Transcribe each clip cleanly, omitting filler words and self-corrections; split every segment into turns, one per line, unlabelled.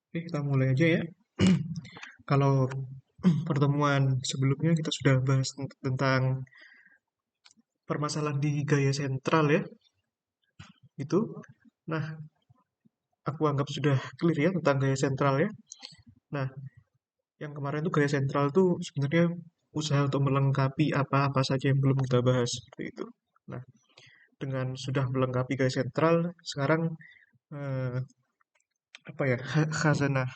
Oke, kita mulai aja ya. Kalau pertemuan sebelumnya kita sudah bahas tentang permasalahan di gaya sentral ya, itu. Nah, aku anggap sudah clear ya tentang gaya sentral ya. Nah, yang kemarin tuh gaya sentral tuh sebenarnya usaha untuk melengkapi apa-apa saja yang belum kita bahas seperti itu. Nah, dengan sudah melengkapi gaya sentral, sekarang eh, apa ya khazanah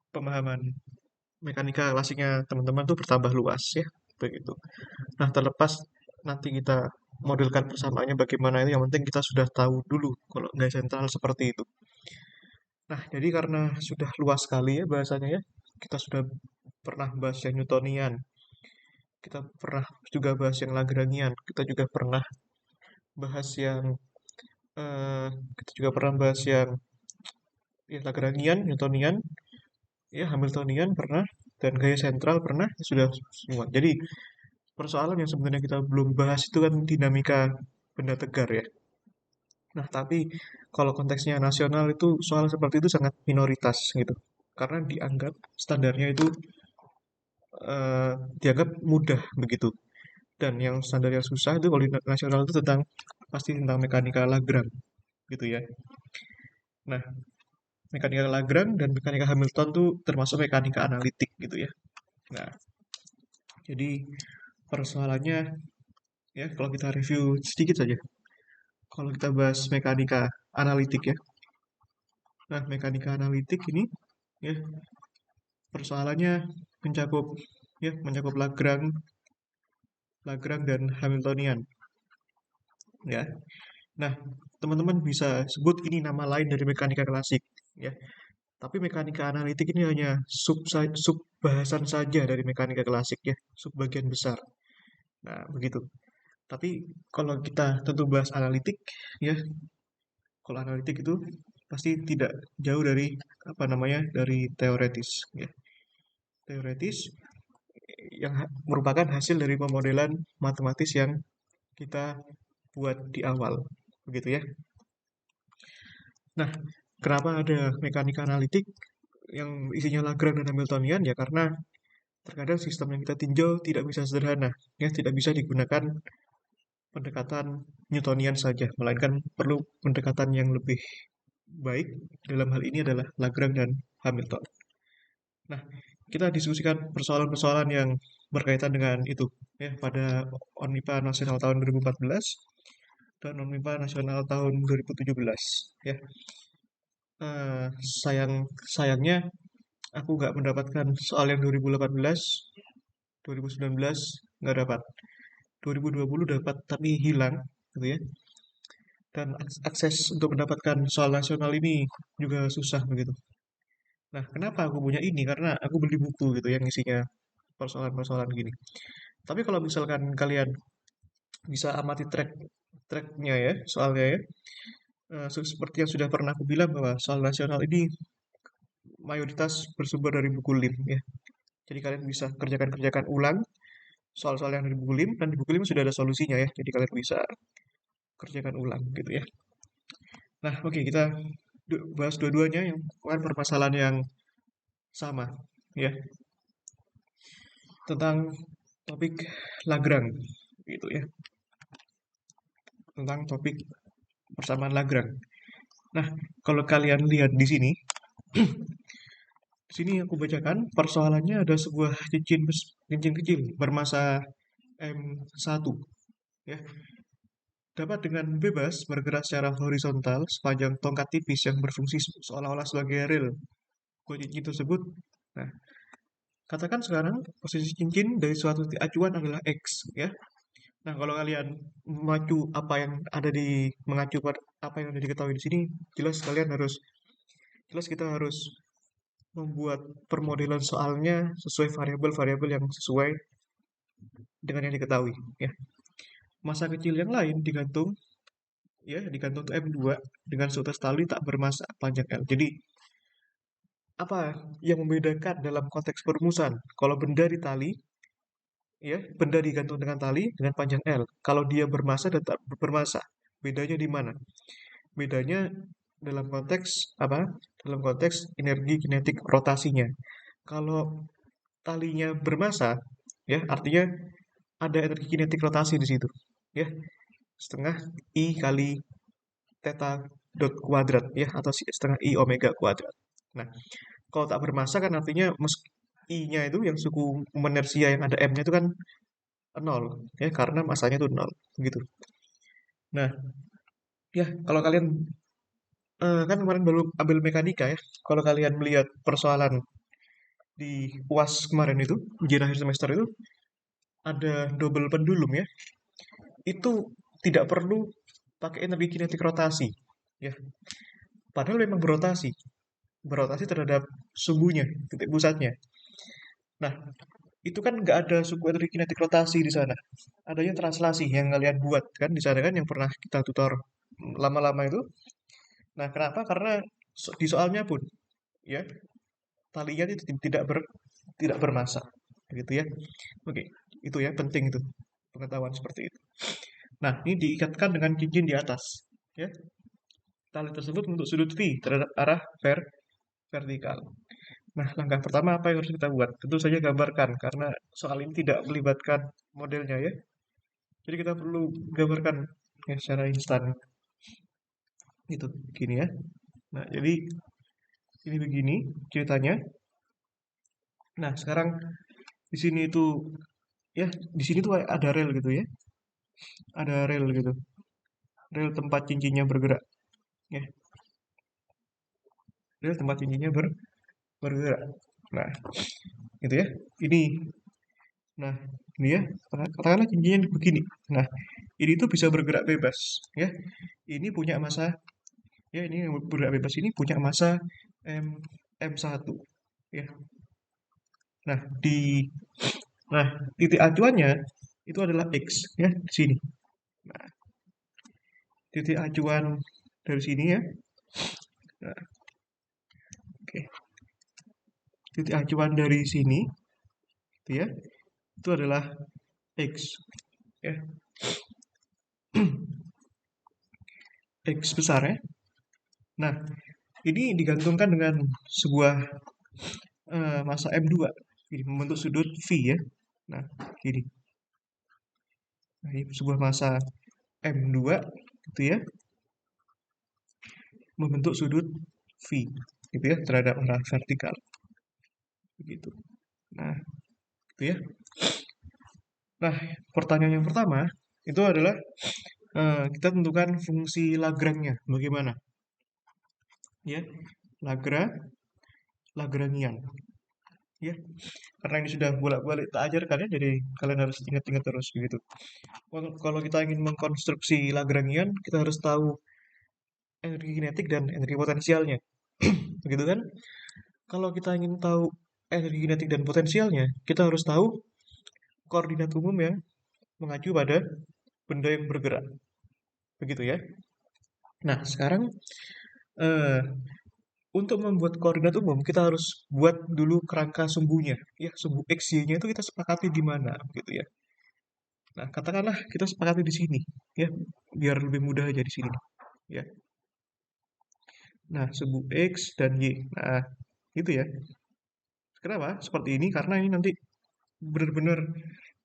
pemahaman mekanika klasiknya teman-teman tuh bertambah luas ya, begitu. Nah, terlepas nanti kita modelkan persamaannya bagaimana itu, yang penting kita sudah tahu dulu kalau nggak sentral seperti itu. Nah, jadi karena sudah luas sekali ya bahasanya ya, kita sudah pernah bahas yang Newtonian, kita pernah juga bahas yang Lagrangian, kita juga pernah bahas yang eh, kita juga pernah bahas yang ya, Lagrangian, Newtonian, ya Hamiltonian pernah, dan gaya sentral pernah, sudah semua. Jadi persoalan yang sebenarnya kita belum bahas itu kan dinamika benda tegar ya. Nah, tapi kalau konteksnya nasional itu soal seperti itu sangat minoritas gitu. Karena dianggap standarnya itu eh, dianggap mudah begitu. Dan yang standar yang susah itu kalau di nasional itu pasti tentang mekanika Lagrange gitu ya. Nah, mekanika Lagrange dan mekanika Hamilton tuh termasuk mekanika analitik gitu ya. Nah, jadi persoalannya ya kalau kita review sedikit saja. Kalau kita bahas mekanika analitik ya. Nah, mekanika analitik ini ya persoalannya mencakup mencakup Lagrange, Lagrange dan Hamiltonian ya. Nah, teman-teman bisa sebut ini nama lain dari mekanika klasik ya. Tapi mekanika analitik ini hanya sub bahasan saja dari mekanika klasik ya, sub bagian besar. Nah, begitu. Tapi kalau kita tentu bahas analitik ya, kalau analitik itu pasti tidak jauh dari apa namanya dari teoretis ya. Teoretis yang merupakan hasil dari pemodelan matematis yang kita buat di awal, begitu ya. Nah, kenapa ada mekanika analitik yang isinya Lagrange dan Hamiltonian? Ya karena terkadang sistem yang kita tinjau tidak bisa sederhana, ya tidak bisa digunakan pendekatan Newtonian saja, melainkan perlu pendekatan yang lebih baik. Dalam hal ini adalah Lagrange dan Hamilton. Nah, kita diskusikan persoalan-persoalan yang berkaitan dengan itu ya pada Onmipa Nasional tahun 2014 dan Onmipa Nasional tahun 2017 ya. Eh, sayangnya aku nggak mendapatkan soal yang 2018, 2019 nggak dapat. 2020 dapat tapi hilang gitu ya. Dan akses untuk mendapatkan soal nasional ini juga susah begitu. Nah, kenapa aku punya ini? Karena aku beli buku gitu yang isinya persoalan-persoalan gini. Tapi kalau misalkan kalian bisa amati tracknya ya, soalnya ya, seperti yang sudah pernah aku bilang bahwa soal nasional ini mayoritas bersumber dari buku LIM ya. Jadi kalian bisa kerjakan ulang soal-soal yang dari buku LIM, dan di buku LIM sudah ada solusinya ya. Jadi kalian bisa kerjakan ulang gitu ya. Nah, oke, kita bahas dua-duanya yang bukan permasalahan yang sama ya, tentang topik Lagrange gitu ya, tentang topik persamaan Lagrange. Nah, kalau kalian lihat di sini aku bacakan persoalannya ada sebuah cincin kecil bermassa M1 ya. Dapat dengan bebas bergerak secara horizontal sepanjang tongkat tipis yang berfungsi seolah-olah sebagai rel kue cincin tersebut. Nah, katakan sekarang posisi cincin dari suatu titik acuan adalah X ya. Nah, kalau kalian mengacu apa yang ada di mengacu pada apa yang ada diketahui di sini, jelas kalian harus jelas kita harus membuat permodelan soalnya sesuai variabel-variabel yang sesuai dengan yang diketahui ya. Massa kecil yang lain digantung tuh M2 dengan suatu tali tak bermassa panjang L. Jadi apa yang membedakan dalam konteks perumusan? Kalau benda di tali ya, benda digantung dengan tali dengan panjang L. Kalau dia bermassa dan tak bermassa, bedanya di mana? Bedanya dalam konteks apa? Dalam konteks energi kinetik rotasinya. Kalau talinya bermassa, ya artinya ada energi kinetik rotasi di situ, ya setengah I kali theta dot kuadrat, ya atau setengah I omega kuadrat. Nah, kalau tak bermassa kan artinya I-nya itu yang suku inersia yang ada M-nya itu kan nol, ya karena masanya itu nol, begitu. Nah, ya kalau kalian kan kemarin baru ambil mekanika ya, kalau kalian melihat persoalan di UAS kemarin itu, ujian akhir semester itu, ada double pendulum ya, itu tidak perlu pakai energi kinetik rotasi, ya. Padahal memang berotasi terhadap sumbunya, titik pusatnya. Nah, itu kan nggak ada suku energi kinetik rotasi di sana. Adanya translasi yang kalian buat kan di sana kan yang pernah kita tutor lama-lama itu. Nah, kenapa? Karena di soalnya pun ya talinya itu tidak bermassa, gitu ya. Oke, itu ya penting itu pengetahuan seperti itu. Nah, ini diikatkan dengan cincin di atas, ya. Tali tersebut membentuk sudut V terhadap arah vertikal. Nah, langkah pertama apa yang harus kita buat? Tentu saja gambarkan, karena soal ini tidak melibatkan modelnya ya. Jadi kita perlu gambarkan ya, secara instan. Itu gini ya. Nah, jadi ini begini ceritanya. Nah, sekarang di sini itu ya, di sini tuh ada rel gitu ya. Ada rel gitu. Rel tempat cincinnya bergerak ya. Rel tempat cincinnya bergerak. Nah, gitu ya. Ini nah, ini ya. Katakanlah cincinnya begini. Nah, ini tuh bisa bergerak bebas ya. Ini punya massa ya, ini yang bergerak bebas ini punya massa M M1 ya. Nah, nah titik acuannya itu adalah X ya di sini. Nah, titik acuan dari sini ya. Nah, oke. Titik acuan dari sini itu ya. Itu adalah X ya. X besar ya. Nah, ini digantungkan dengan sebuah massa M2. Ini membentuk sudut V ya. Nah, gini. Nah, ini sebuah massa M2 gitu ya, membentuk sudut V gitu ya terhadap arah vertikal. Begitu. Nah, gitu ya. Nah, pertanyaan yang pertama itu adalah kita tentukan fungsi Lagrange-nya bagaimana? Ya, Lagrangian. Ya, karena ini sudah bolak-balik tak ajarkan ya, jadi kalian harus ingat-ingat terus begitu. Kalau kita ingin mengkonstruksi Lagrangian, kita harus tahu energi kinetik dan energi potensialnya. Begitu kan? Kalau kita ingin tahu energi kinetik dan potensialnya, kita harus tahu koordinat umum yang mengacu pada benda yang bergerak. Begitu ya. Nah, sekarang eh, untuk membuat koordinat umum, kita harus buat dulu kerangka sumbunya. Ya, sumbu X, Y-nya itu kita sepakati di mana, gitu ya. Nah, katakanlah kita sepakati di sini, ya, biar lebih mudah aja di sini, ya. Nah, sumbu X dan Y. Nah, gitu ya. Kenapa? Seperti ini, karena ini nanti benar-benar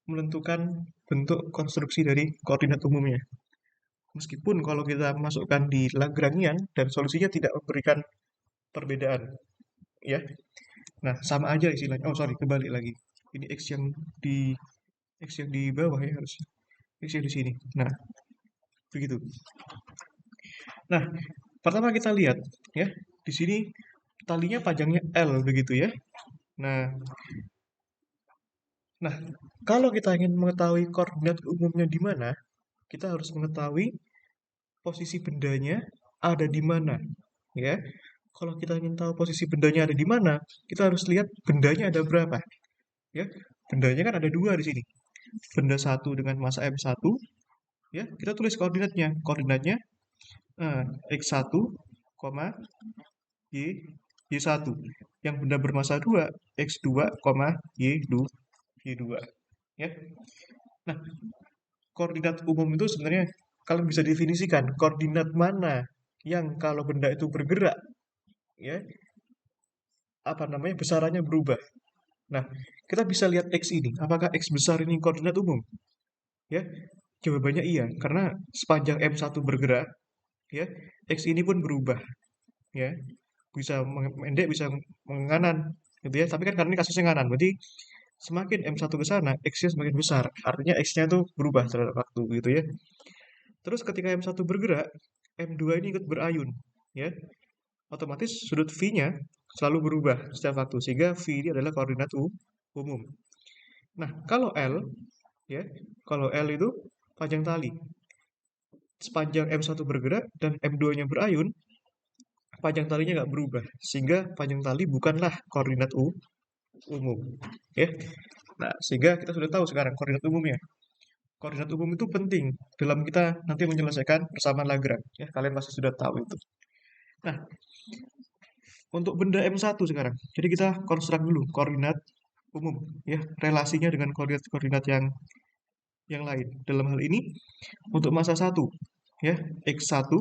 menentukan bentuk konstruksi dari koordinat umumnya. Meskipun kalau kita masukkan di Lagrangian dan solusinya tidak memberikan perbedaan, ya. Nah, sama aja istilahnya. Oh, sorry, kebalik lagi. Ini X yang di bawah ya harusnya. X yang di sini. Nah, begitu. Nah, pertama kita lihat ya, di sini talinya panjangnya L begitu ya. Nah, nah, kalau kita ingin mengetahui koordinat umumnya di mana, kita harus mengetahui posisi bendanya ada di mana, ya. Kalau kita ingin tahu posisi bendanya ada di mana, kita harus lihat bendanya ada berapa, ya. Bendanya kan ada dua di sini. Benda satu dengan massa M1, ya. Kita tulis koordinatnya. Koordinatnya X1, Y, Y1. Yang benda bermassa 2, X2, Y2, Y2. Ya. Nah, koordinat umum itu sebenarnya kalian bisa definisikan koordinat mana yang kalau benda itu bergerak, ya, besarannya berubah. Nah, kita bisa lihat X ini. Apakah X besar ini koordinat umum? Ya, jawabannya iya, karena sepanjang M1 bergerak, ya, X ini pun berubah, ya. Bisa mendek, bisa menganan, gitu ya. Tapi kan karena ini kasusnya nganan, berarti semakin M1 ke sana, X-nya semakin besar. Artinya X-nya tuh berubah terhadap waktu, gitu ya. Terus ketika M1 bergerak, M2 ini ikut berayun, ya. Otomatis sudut V-nya selalu berubah setiap waktu, sehingga V ini adalah koordinat umum. Nah, kalau L, ya, kalau L itu panjang tali. Sepanjang M1 bergerak dan M2-nya berayun, panjang talinya nggak berubah, sehingga panjang tali bukanlah koordinat umum. Ya, nah sehingga kita sudah tahu sekarang koordinat umumnya. Koordinat umum itu penting dalam kita nanti menyelesaikan persamaan Lagrange. Ya, kalian pasti sudah tahu itu. Nah, untuk benda M1 sekarang, jadi kita konstruk dulu koordinat umum, ya, relasinya dengan koordinat-koordinat yang lain. Dalam hal ini, untuk massa 1, ya, X1.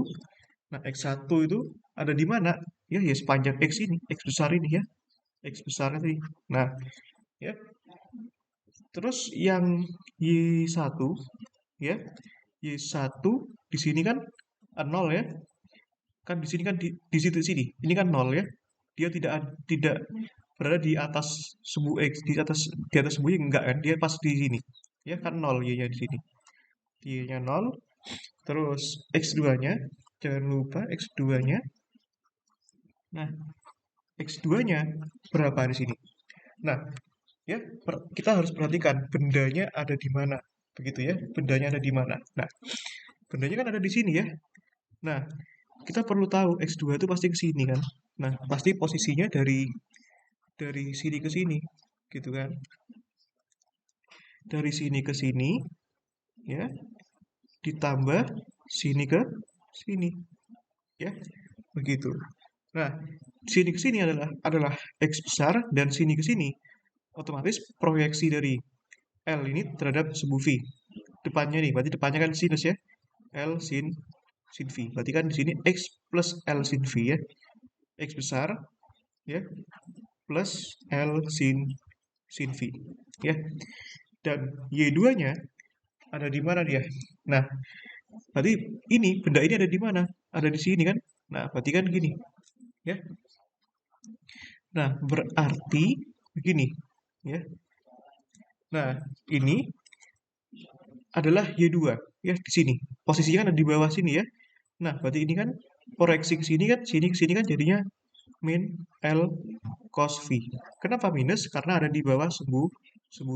Nah, X1 itu ada di mana? Ya, ya sepanjang X ini, X besar ini ya. X besar ini. Nah, ya. Terus yang Y1, ya. Y1 di sini kan 0 ya. Kan di sini kan di situ sini. Ini kan 0 ya. Dia tidak berada di atas sumbu X, di atas sumbu Y enggak kan? Dia pas di sini. Ya kan 0 Y-nya di sini. Y-nya 0. Terus X2-nya, jangan lupa X2-nya. Nah, X2-nya berapa di sini? Nah, ya, kita harus perhatikan bendanya ada di mana. Begitu ya, bendanya ada di mana. Nah, bendanya kan ada di sini ya. Nah, kita perlu tahu X2 itu pasti ke sini kan. Nah, pasti posisinya dari sini ke sini, gitu kan. Dari sini ke sini, ya, ditambah sini ke sini, ya, begitu. Nah, sini ke sini adalah X besar dan sini ke sini otomatis proyeksi dari L ini terhadap sumbu V. Depannya nih, berarti depannya kan sinus ya. L sin V. Berarti kan di sini X plus L sin V ya. X besar ya plus L sin V ya. Dan Y2-nya ada di mana dia? Nah, berarti benda ini ada di mana? Ada di sini kan? Nah, berarti kan gini ya. Nah, berarti begini ya. Nah, ini adalah Y2 ya di sini. Posisinya kan ada di bawah sini ya. Nah, berarti ini kan koreksi ke sini kan, sini ke sini kan jadinya min L cos V. Kenapa minus? Karena ada di bawah sumbu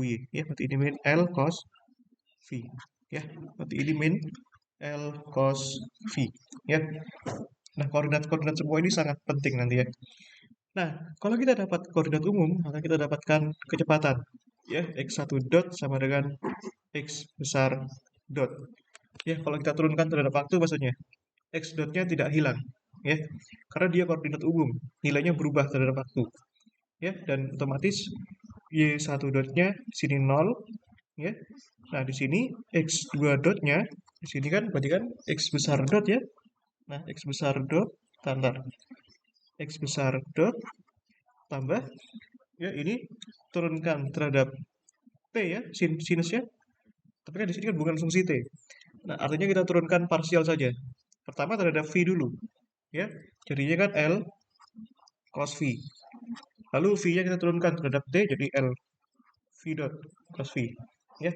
Y. Ya, berarti ini min L cos V. Ya, berarti ini min L cos V. Ya. Nah, koordinat-koordinat semua ini sangat penting nanti ya. Nah, kalau kita dapat koordinat umum, maka kita dapatkan kecepatan. Ya, X1 dot sama dengan X besar dot. Ya, kalau kita turunkan terhadap waktu maksudnya. X dotnya tidak hilang. Ya, karena dia koordinat umum. Nilainya berubah terhadap waktu. Ya, dan otomatis Y1 dotnya di sini 0. Ya. Nah, di sini X2 dotnya, di sini kan berarti kan X besar dot ya. Nah, X besar dot tambah X besar dot tambah ya ini turunkan terhadap T ya, sinusnya. Tapi kan di sini kan bukan fungsi T. Nah, artinya kita turunkan parsial saja. Pertama terhadap V dulu. Ya, jadinya kan L cos V. Lalu V-nya kita turunkan terhadap T jadi L V dot cos V. Ya.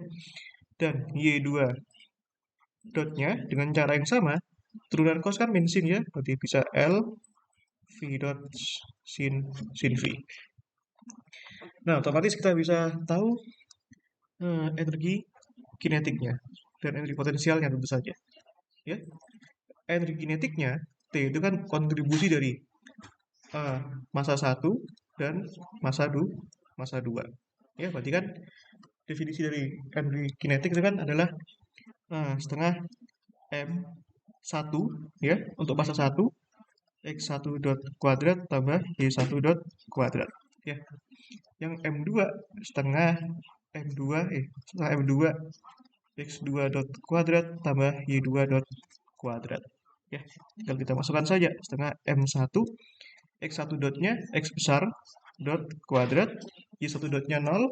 Dan Y2 dotnya dengan cara yang sama, turunan cos kan min sin ya, berarti bisa L V dot sin V. Nah, otomatis kita bisa tahu energi kinetiknya dan energi potensialnya tentu saja. Ya, energi kinetiknya T itu kan kontribusi dari massa 1 dan massa 2. Ya, berarti kan definisi dari energi kinetik itu kan adalah setengah M1 ya untuk massa 1 X1 dot kuadrat tambah Y1 dot kuadrat ya. Yang M2 setengah M2 X2 dot kuadrat tambah Y2 dot kuadrat Ya, tinggal kita masukkan saja setengah M1, X1 dotnya X besar dot kuadrat, Y1 dotnya 0,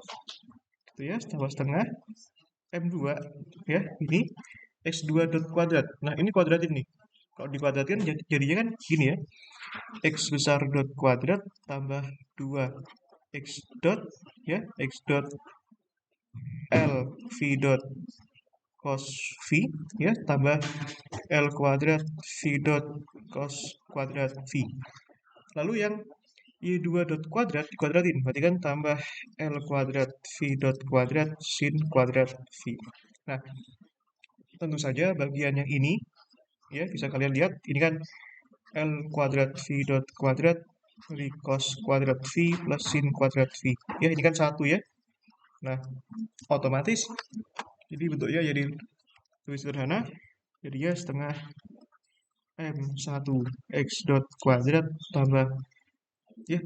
gitu ya, tambah setengah M2 ya, ini X2 dot kuadrat. Nah, ini kuadrat ini. Kalau dikuadratkan jadinya kan gini ya. X besar dot kuadrat tambah 2 X dot ya, X dot L V dot cos V ya, tambah L kuadrat V dot cos kuadrat V. Lalu yang Y2 dot kuadrat dikuadratin, berarti kan tambah L kuadrat V dot kuadrat sin kuadrat V. Nah, tentu saja bagian yang ini ya, bisa kalian lihat ini kan L kuadrat V dot kuadrat dari cos kuadrat V plus sin kuadrat V. Ya, ini kan satu ya. Nah, otomatis jadi bentuknya jadi lebih sederhana. Jadinya setengah M1 X dot kuadrat tambah ya,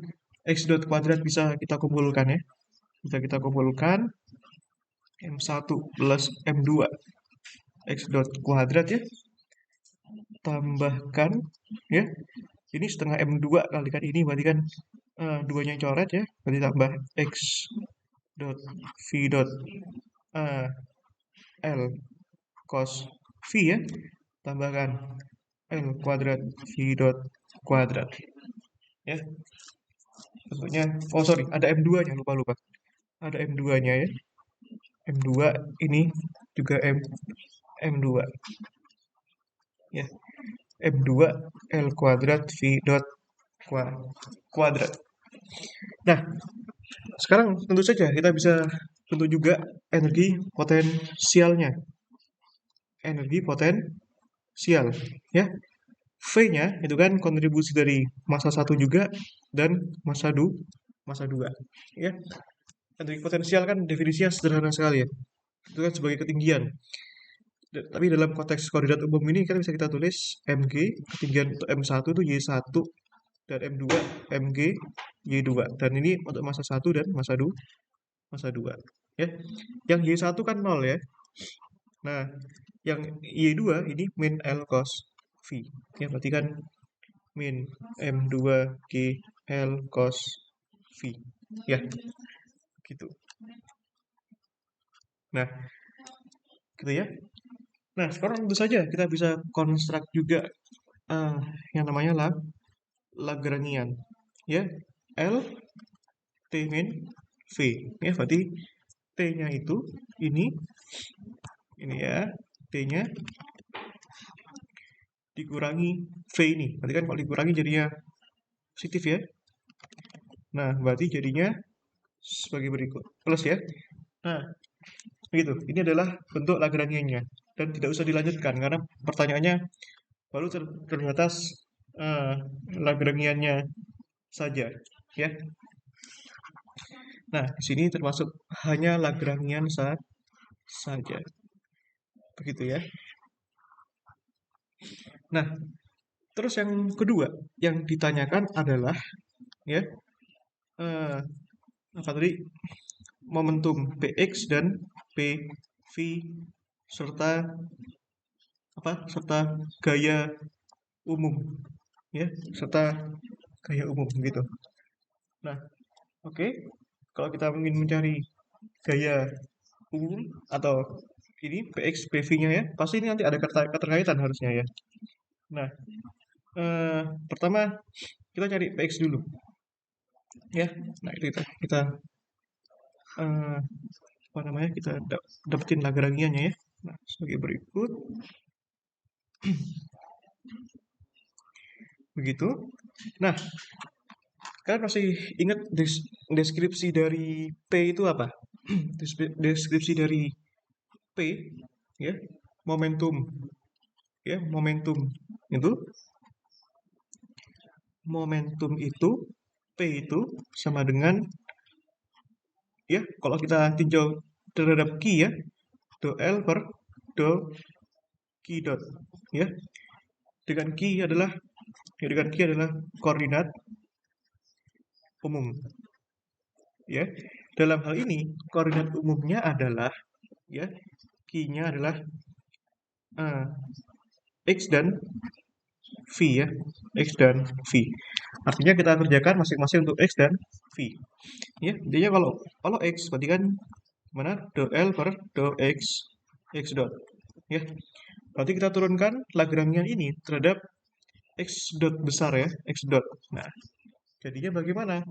X dot kuadrat bisa kita kumpulkan ya. Bisa kita kumpulkan M1 plus M2 X dot kuadrat ya. Tambahkan ya. Ini setengah M2 kalikan ini berarti kan duanya coret ya. Berarti tambah X dot V dot L cos V ya. Tambahkan L kuadrat V dot kuadrat ya. Tentunya, oh sorry, ada M2 nya, lupa. Ada M2 nya ya. M2 ini juga M2 ya. M2 L kuadrat V dot kuadrat. Nah, sekarang tentu saja kita bisa bentuk juga energi potensialnya. Energi potensial ya. V-nya itu kan kontribusi dari massa 1 juga dan massa 2 ya. Energi potensial kan definisinya sederhana sekali ya. Itu kan sebagai ketinggian. Tapi dalam konteks koordinat umum ini kan bisa kita tulis mg, ketinggian untuk M1 itu Y1 dan M2 mg Y2. Dan ini untuk massa 1 dan massa 2 ya. Yang Y1 kan 0 ya. Nah, yang Y2 ini min L cos V. Ya, berarti kan min M2 G L cos V. Ya, gitu. Nah, gitu ya. Nah, sekarang tentu saja kita bisa konstruk juga yang namanya Lagrangian. Ya, L T min V. Ya, berarti T-nya itu ini ya, T-nya dikurangi V ini. Berarti kan kalau dikurangi jadinya positif ya. Nah, berarti jadinya sebagai berikut. Plus ya. Nah, begitu. Ini adalah bentuk Lagrangiannya. Dan tidak usah dilanjutkan karena pertanyaannya baru terbatas Lagrangiannya saja. Ya. Nah, di sini termasuk hanya Lagrangian saja. Begitu ya. Nah, terus yang kedua yang ditanyakan adalah ya apa tadi, momentum Px dan Pv serta gaya umum ya, serta gaya umum gitu. Nah, oke. Kalau kita ingin mencari gaya umum atau ini Px Pv-nya ya, pasti ini nanti ada keterkaitan harusnya ya. Nah, pertama kita cari Px dulu ya. Nah, itu kita apa namanya, kita dapetin Lagrangiannya ya. Nah, sebagai berikut. Begitu. Nah, kalian pasti ingat deskripsi dari P itu apa? Deskripsi dari P ya, momentum ya, momentum itu P itu sama dengan ya, kalau kita tinjau terhadap Q ya, do L per do Q dot ya. Dengan Q adalah koordinat umum ya. Dalam hal ini koordinat umumnya adalah ya, Q-nya adalah X dan V ya, X dan V. Artinya kita kerjakan masing-masing untuk X dan V. Ya, intinya kalau X berarti kan mana do L per do X dot. Ya, berarti kita turunkan Lagrangian ini terhadap X dot besar ya, X dot. Nah, jadinya bagaimana?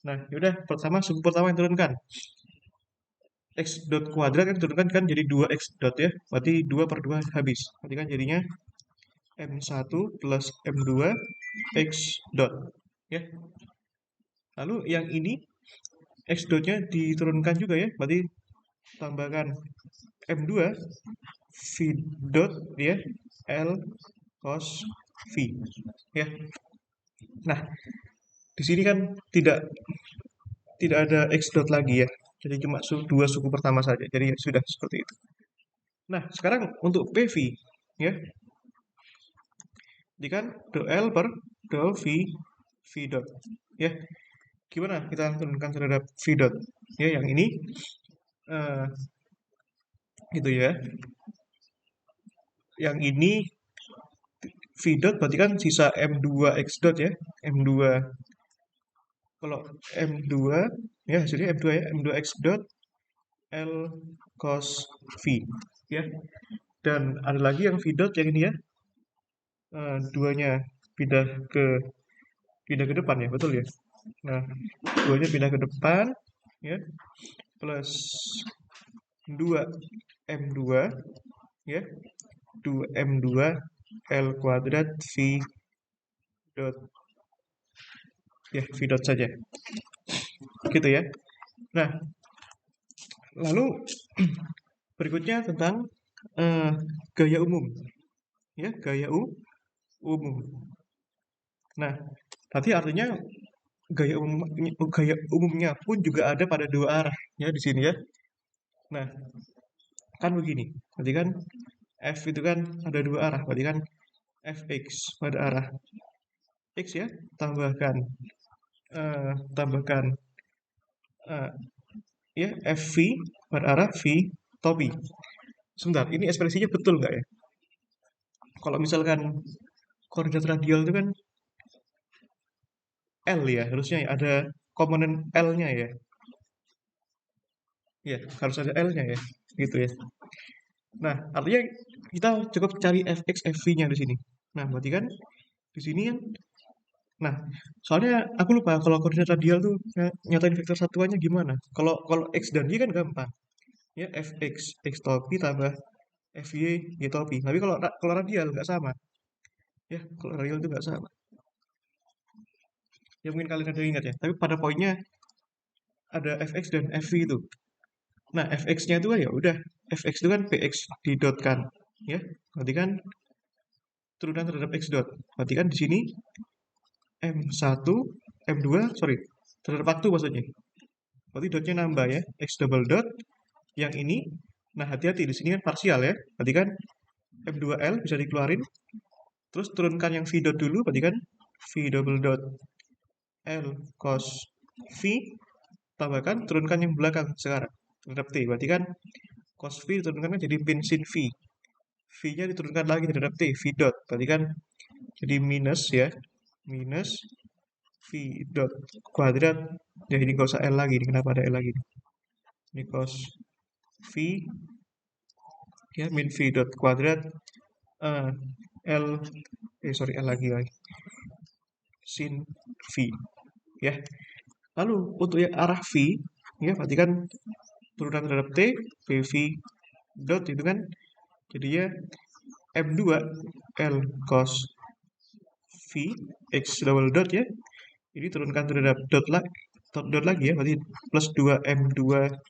Nah, yaudah suku pertama yang turunkan. X dot kuadrat kan turunkan kan jadi 2X dot ya. Berarti 2 per 2 habis. Berarti kan jadinya M1 plus M2 X dot. Ya. Lalu yang ini X dotnya diturunkan juga ya. Berarti tambahkan M2 V dot ya L cos V. Ya. Nah, di sini kan tidak ada X dot lagi ya. Jadi cuma dua suku pertama saja. Jadi sudah seperti itu. Nah, sekarang untuk PV ya. Jadi kan do L per do V dot. Ya, gimana kita turunkan terhadap V dot? Ya, yang ini eh, gitu ya. Yang ini V dot berarti kan sisa M2 X dot ya. M2 kalau M2 ya hasilnya M2 ya, M2 X dot L cos V ya. Dan ada lagi yang V dot yang ini ya. Duanya pindah ke depan ya, betul ya. Nah, duanya pindah ke depan ya plus 2 M2 ya 2 M2 L kuadrat V dot ya V dot saja gitu ya. Nah, lalu berikutnya tentang gaya umum ya gaya umum. Nah, tadi artinya gaya umumnya pun juga ada pada dua arah ya di sini ya. Nah, kan begini. Berarti kan F itu kan ada dua arah. Berarti kan Fx pada arah X ya, tambahkan eh, ya FV pada arah V topi. Sebentar, ini ekspresinya betul nggak ya? Kalau misalkan koordinat radial itu kan L ya, harusnya ya, ada komponen L-nya ya. Ya, harus ada L-nya ya, gitu ya. Nah, artinya kita cukup cari Fx, Fv-nya di sini. Nah, berarti kan di sini kan, nah, soalnya aku lupa kalau koordinat radial tuh nyatain vektor satuannya gimana. Kalau kalau X dan Y kan gampang. Ya, Fx, X topi tambah Fy, Y topi. Tapi kalau radial nggak sama. Ya, kalau radial itu nggak sama. Ya mungkin kalian ada ingat ya. Tapi pada poinnya ada Fx dan Fv itu. Nah, Fx-nya itu kan ya udah Fx itu kan Px didotkan, ya. Berarti kan turunan terhadap x dot. Berarti kan di sini M1, M2, sorry, terhadap waktu maksudnya. Berarti dotnya nambah ya, x double dot. Yang ini, nah hati-hati di sini kan parsial ya. Berarti kan M2L bisa dikeluarin. Terus turunkan yang V dot dulu, berarti kan V double dot L cos V. Tambahkan, turunkan yang belakang sekarang. Terhadap T, berarti kan cos V diturunkan jadi min sin V. V-nya diturunkan lagi terhadap T, V dot. Berarti kan jadi minus ya. Minus V dot kuadrat. Ya ini nggak usah L lagi. Ini kenapa ada L lagi? Ini cos V. Ya, min V dot kuadrat. L. Sorry, L lagi. Sin V. Ya. Lalu untuk yang arah V. Ya, berarti kan turunan terhadap T. PV dot itu kan. Jadinya M2 L cos V X double dot ya. Ini turunkan terhadap dot lagi ya, berarti plus 2 M2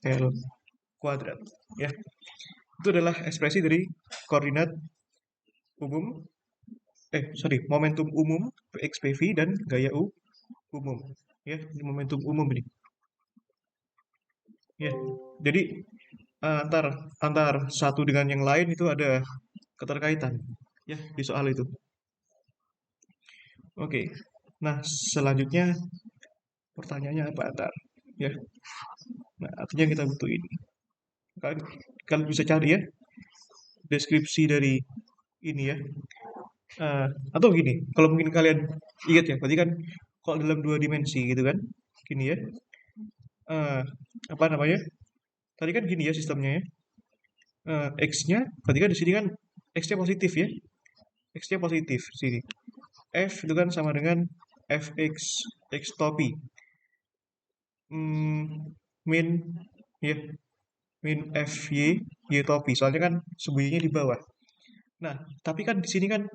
L kuadrat ya. Itu adalah ekspresi dari koordinat umum momentum umum Px PV dan gaya umum ya. Ini momentum umum ini. Ya. Jadi antar satu dengan yang lain itu ada keterkaitan ya di soal itu. Oke. Nah, selanjutnya pertanyaannya apa antar? Ya. Nah, artinya kita butuh ini. Kalian bisa cari ya deskripsi dari ini ya. Eh, atau gini, kalau mungkin kalian ingat ya, berarti kan kalau dalam dua dimensi gitu kan, gini ya, eh, apa namanya? Tadi kan gini ya sistemnya ya, x-nya, berarti kan di sini kan x-nya positif ya, x-nya positif sini. F itu kan sama dengan fx x topi, min ya, min fy y topi. Soalnya kan sembunyinya di bawah. Nah, tapi kan di sini kan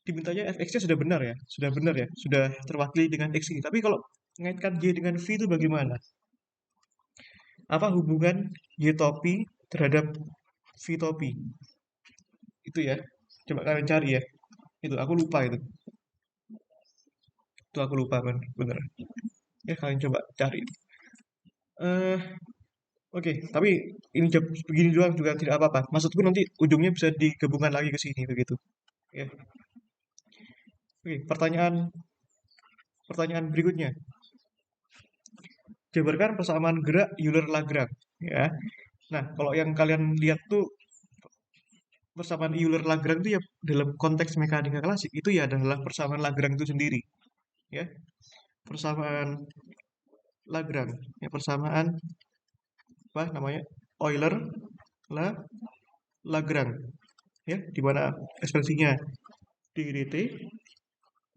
dimintanya fx-nya sudah benar ya, sudah benar ya, sudah terwakili dengan x ini. Tapi kalau mengaitkan y dengan v itu bagaimana? Apa hubungan y topi terhadap v topi? Itu ya. Coba kalian cari ya. Itu aku lupa itu. Itu aku lupa kan, bener. Ya kalian coba cari. Eh, oke, tapi ini begini doang juga tidak apa-apa. Maksudku nanti ujungnya bisa digabungkan lagi ke sini begitu. Ya. Oke, pertanyaan pertanyaan berikutnya. Jabarkan persamaan gerak Euler-Lagrange ya. Nah, kalau yang kalian lihat tuh persamaan Euler-Lagrange itu ya dalam konteks mekanika klasik itu ya adalah persamaan Lagrange itu sendiri ya. Persamaan Lagrange ya, persamaan apa namanya? Euler La Lagrange ya, di mana ekspresinya d dt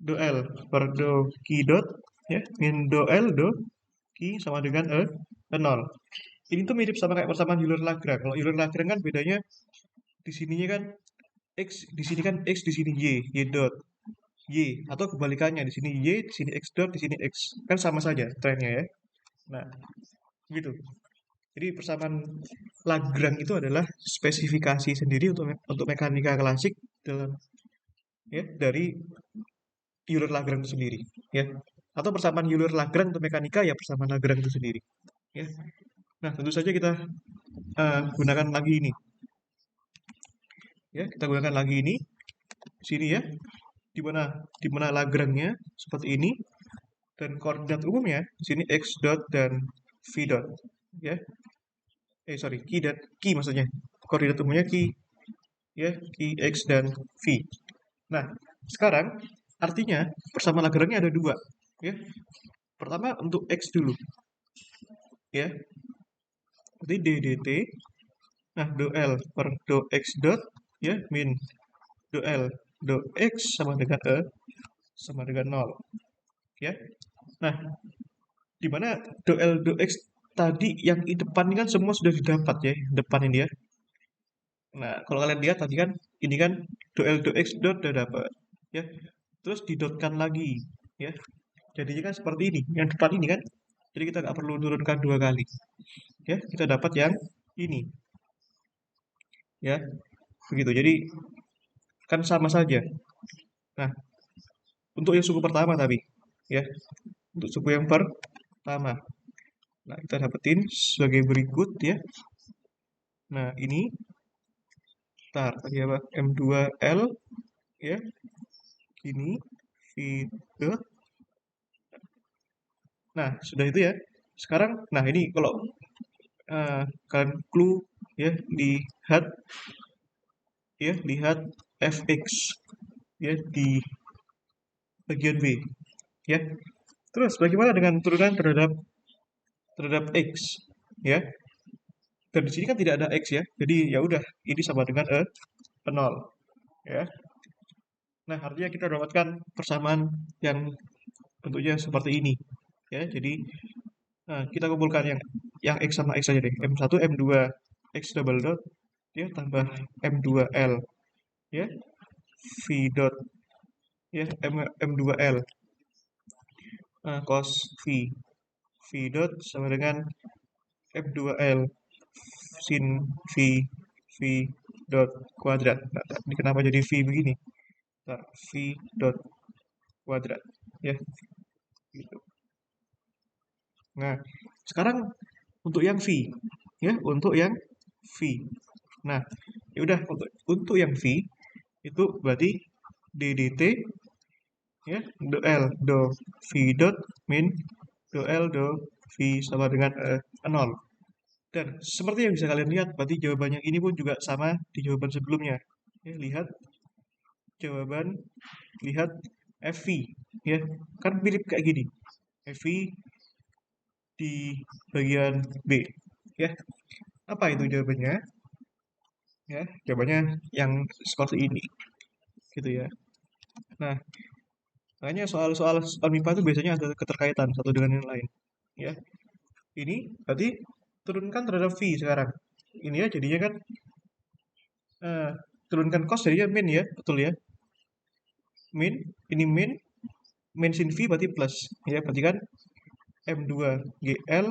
do L per do Q dot ya, min do L do Q sama dengan nol. Ini tuh mirip sama kayak persamaan Euler-Lagrange. Kalau Euler-Lagrange kan bedanya di sininya kan x, di sini kan x, di sini y dot y, atau kebalikannya di sini y, di sini x dot, di sini x. Kan sama saja trennya ya. Nah, gitu. Jadi persamaan Lagrange itu adalah spesifikasi sendiri untuk mekanika klasik dalam ya dari Euler-Lagrange itu sendiri ya. Atau persamaan Euler-Lagrange untuk mekanika ya persamaan Lagrange itu sendiri ya. Nah, tentu saja kita gunakan lagi ini ya, kita gunakan lagi ini di sini ya, di mana Lagrange-nya seperti ini dan koordinat umumnya di sini x dot dan v dot ya. Sorry, key maksudnya. Koordinat umumnya key ya, key x dan v. Nah, sekarang artinya persamaan Lagrange-nya ada dua ya. Pertama untuk x dulu ya. Berarti d dt, nah do L per do x dot ya, min do L do x sama dengan sama dengan 0 ya. Nah, di mana do L do x tadi yang di depan ini kan semua sudah didapat ya, depan ini ya. Nah, kalau kalian lihat tadi kan ini kan do L do x dot udah dapat ya. Terus didotkan lagi ya. Jadinya kan seperti ini, yang depan ini kan. Jadi kita nggak perlu turunkan dua kali. Ya, kita dapat yang ini. Ya, begitu. Jadi kan sama saja. Nah, untuk yang suku pertama tadi ya. Untuk suku yang pertama. Nah, kita dapetin sebagai berikut ya. Nah, ini tar tadi apa? M2L ya. Ini V. Nah, sudah itu ya. Sekarang, nah ini kalau kalian clue ya, lihat fx ya di bagian B ya. Terus bagaimana dengan turunan terhadap terhadap x ya? Dan di sini kan tidak ada x ya. Jadi ya udah, ini sama dengan 0 ya. Nah, artinya kita dapatkan persamaan yang bentuknya seperti ini ya. Jadi kita kumpulkan yang x sama x saja deh. M1 M2 x double dot ya, tambah M2L ya, V dot ya, M2L cos V dot sama dengan M2L sin V dot kuadrat. Nah, ini kenapa jadi V begini? Nah, V dot kuadrat ya gitu. Nah, sekarang untuk yang V ya, untuk yang V. Nah, ya udah, untuk yang V itu berarti ddt ya, do L do V dot min do L do V sama dengan 0. Dan seperti yang bisa kalian lihat, berarti jawaban yang ini pun juga sama di jawaban sebelumnya. Ya, lihat jawaban, lihat FV, ya. Kan mirip kayak gini. FV di bagian B, ya. Apa itu jawabannya? Ya, jawabannya yang seperti ini, gitu ya. Nah, makanya soal-soal MIPA itu biasanya ada keterkaitan satu dengan yang lain, ya. Ini berarti turunkan terhadap V sekarang. Ini ya jadinya kan eh, turunkan cos jadinya min ya, betul ya. Min, ini min sin V berarti plus, ya. Berarti kan M2 GL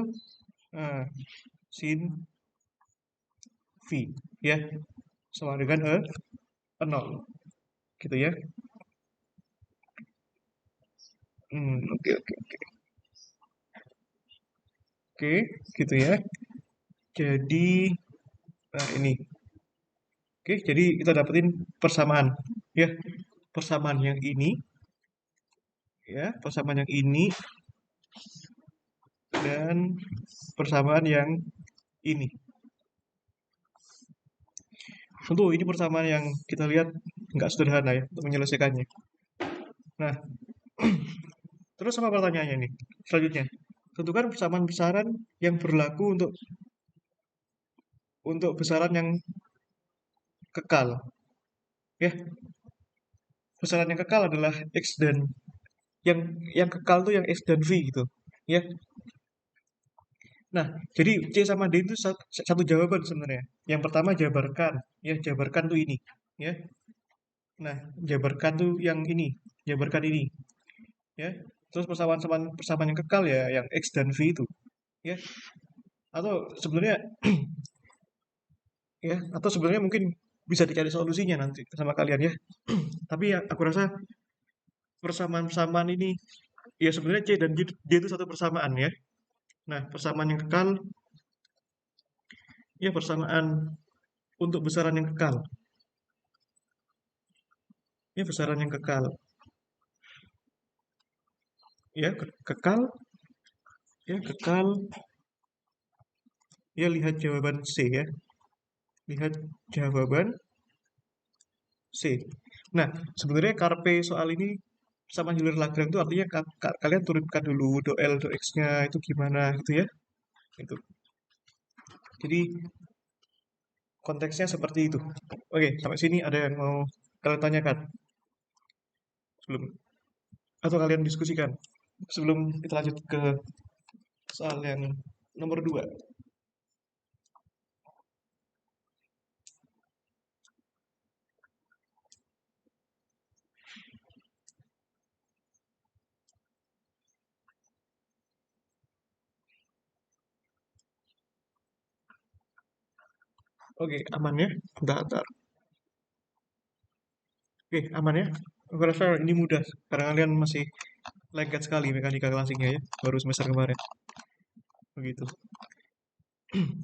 sin V, ya. Sama dengan E0, gitu ya. Oke, oke, oke. Oke, gitu ya. Jadi, nah ini. Oke, jadi kita dapetin persamaan, ya. Persamaan yang ini, ya. Persamaan yang ini dan persamaan yang ini. Tentu ini persamaan yang kita lihat nggak sederhana ya untuk menyelesaikannya. Nah, terus sama pertanyaannya nih, selanjutnya. Tentukan persamaan besaran yang berlaku untuk besaran yang kekal. Ya, besaran yang kekal adalah X dan yang kekal tuh yang X dan V gitu. Ya. Nah, jadi C sama D itu satu jawaban sebenarnya. Yang pertama jabarkan, ya jabarkan tuh ini, ya. Nah, jabarkan tuh yang ini, jabarkan ini, ya. Terus persamaan persamaan yang kekal ya yang X dan V itu, ya. Atau sebenarnya ya, atau sebenarnya mungkin bisa dicari solusinya nanti sama kalian ya. Tapi ya aku rasa persamaan-persamaan ini ya sebenarnya C dan D itu satu persamaan ya. Nah, persamaan yang kekal ya persamaan untuk besaran yang kekal. Ya besaran yang kekal. Ya, kekal, ya kekal. Ya lihat jawaban C ya. Lihat jawaban C. Nah, sebenarnya karpe soal ini sama Euler Lagrange itu artinya kalian turunkan dulu do L do X-nya itu gimana gitu ya. Itu. Jadi konteksnya seperti itu. Oke, sampai sini ada yang mau kalian tanyakan sebelum atau kalian diskusikan sebelum kita lanjut ke soal yang nomor 2. Oke, aman ya? Bentar. Oke, aman ya? Aku rasa ini mudah karena kalian masih lengket sekali mekanika klasiknya ya, baru semester kemarin. Begitu.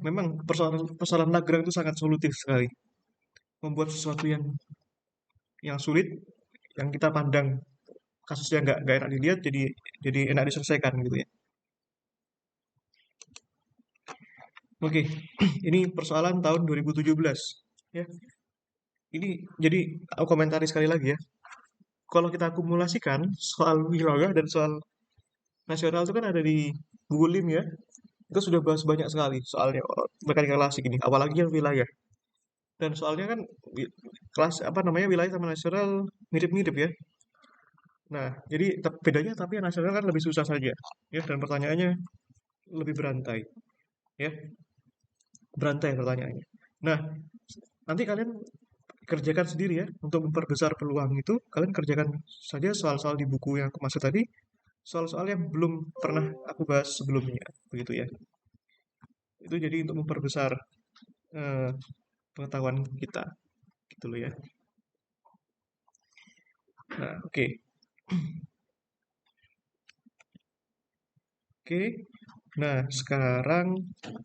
Memang persoalan Lagrange itu sangat solutif sekali. Membuat sesuatu yang sulit, yang kita pandang kasusnya nggak enak dilihat, jadi enak diselesaikan gitu ya. Oke, ini persoalan tahun 2017 ya. Ini jadi aku komentari sekali lagi ya. Kalau kita akumulasikan soal wilayah dan soal nasional itu kan ada di Google Lim ya. Kita sudah bahas banyak sekali soalnya mekanika klasik ini, apalagi yang wilayah. Dan soalnya kan kelas apa namanya wilayah sama nasional mirip-mirip ya. Nah, jadi bedanya tapi yang nasional kan lebih susah saja ya dan pertanyaannya lebih berantai ya. Berantai pertanyaannya. Nah, nanti kalian kerjakan sendiri ya untuk memperbesar peluang itu kalian kerjakan saja soal-soal di buku yang aku maksud tadi soal-soal yang belum pernah aku bahas sebelumnya begitu ya itu jadi untuk memperbesar eh, pengetahuan kita gitu loh ya. Nah, oke. Oke. Nah, sekarang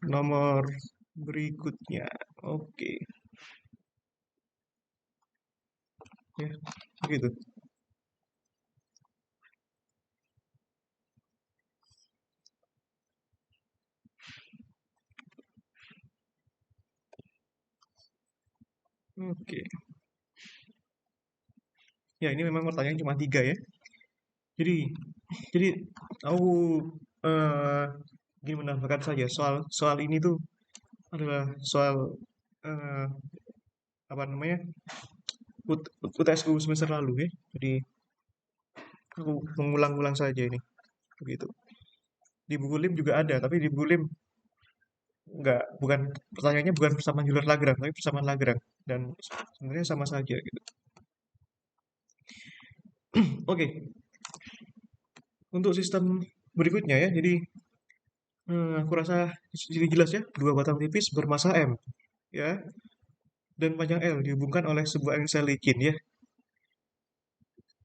nomor berikutnya. Oke. Ya, begitu. Oke. Ya, ini memang pertanyaan cuma 3 ya. Jadi jadi aku eh ingin menambahkan saja soal soal ini tuh adalah soal eh, apa namanya UTSku semester lalu ya. Jadi aku mengulang-ulang saja ini begitu. Di buku LIM juga ada, tapi di buku LIM bukan pertanyaannya bukan persamaan Euler Lagrange, tapi persamaan Lagrange dan sebenarnya sama saja gitu. Oke, untuk sistem berikutnya ya. Jadi aku rasa jadi jelas ya, dua batang tipis bermasa M ya dan panjang L dihubungkan oleh sebuah engsel licin ya.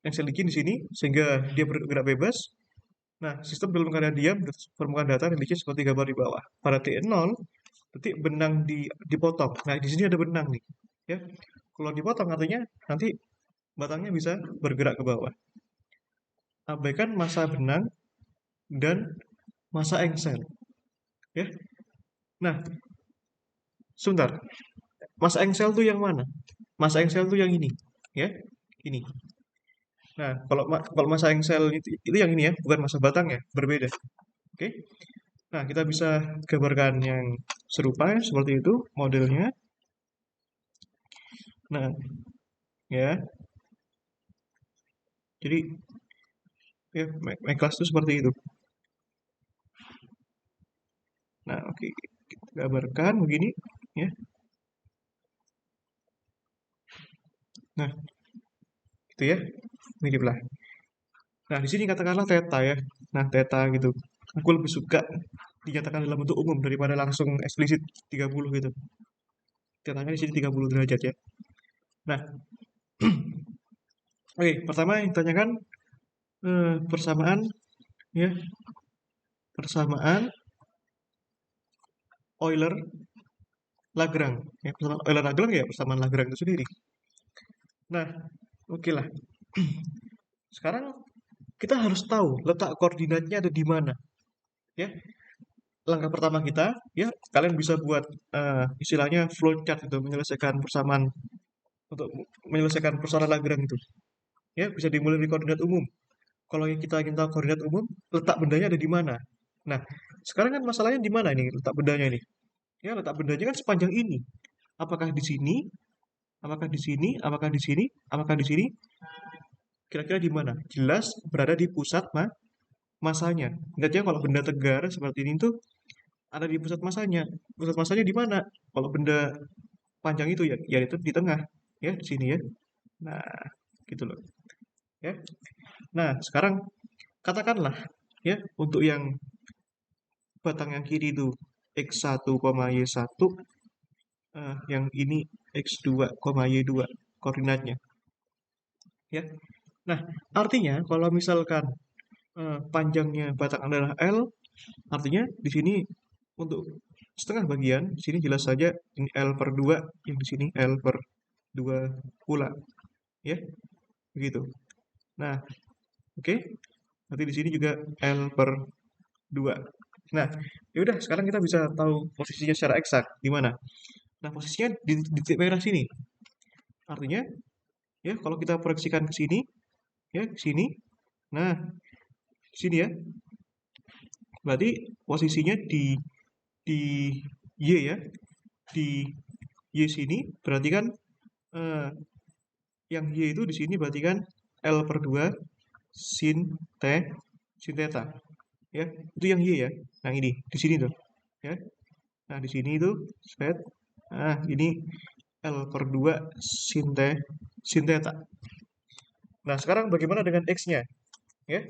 Engsel licin di sini sehingga dia bergerak bebas. Nah, sistem dalam keadaan diam permukaan datar yang licin seperti gambar di bawah. Pada T0 detik benang dipotong. Nah, di sini ada benang nih ya. Kalau dipotong artinya nanti batangnya bisa bergerak ke bawah. Abaikan masa benang dan masa engsel ya. Nah, sebentar. Masa engsel tuh yang mana? Masa engsel tuh yang ini ya. Ini. Nah, kalau masa engsel itu yang ini ya, bukan masa batang ya, berbeda. Oke. Nah, kita bisa gambarkan yang serupa ya, seperti itu modelnya. Nah, ya. Jadi ya my class itu seperti itu. Nah, oke. Kita gambarkan begini ya. Nah, itu ya. Mirip lah. Nah, di sini katakanlah theta ya. Nah, theta gitu. Aku lebih suka dinyatakan dalam bentuk umum daripada langsung eksplisit 30 gitu. Tetanya di sini 30 derajat ya. Nah, oke, pertama yang ditanyakan persamaan ya, persamaan Euler Lagrange. Ya, persamaan Euler Lagrange ya persamaan Lagrange itu sendiri. Nah, oke lah. Sekarang kita harus tahu letak koordinatnya ada di mana. Ya, langkah pertama kita, ya kalian bisa buat istilahnya flowchart itu menyelesaikan persamaan untuk menyelesaikan persoalan Lagrange itu. Ya, bisa dimulai dari koordinat umum. Kalau yang kita ingin tahu koordinat umum, letak bendanya ada di mana? Nah, sekarang kan masalahnya di mana ini letak bendanya ini? Ya, letak bendanya kan sepanjang ini. Apakah di sini? Apakah di sini? Apakah di sini? Apakah di sini? Kira-kira di mana? Jelas berada di pusat masanya. Ingat ya, kalau benda tegar seperti ini tuh ada di pusat masanya. Pusat masanya di mana? Kalau benda panjang itu ya, ya itu di tengah, ya di sini ya. Nah, gitu loh. Ya. Nah, sekarang katakanlah ya untuk yang batang yang kiri itu x1, y1, yang ini x2, y2 koordinatnya. Ya. Nah, artinya kalau misalkan panjangnya batang adalah L, artinya di sini untuk setengah bagian, di sini jelas saja ini L per 2, yang di sini L per 2 pula. Ya, begitu. Nah, oke. Nanti di sini juga L per 2. Nah, ya udah sekarang kita bisa tahu posisinya secara eksak di mana. Nah, posisinya di titik merah sini. Artinya, ya kalau kita proyeksikan ke sini, ya ke sini. Nah, di sini ya. Berarti posisinya di Y ya. Di Y sini berarti kan eh, yang Y itu di sini berarti kan L per 2 sin T sin theta. Ya, itu yang Y ya. Nah, ini di sini tuh. Ya. Nah, di sini itu set. Nah, ini L per 2 sin theta. Nah, sekarang bagaimana dengan X-nya? Ya.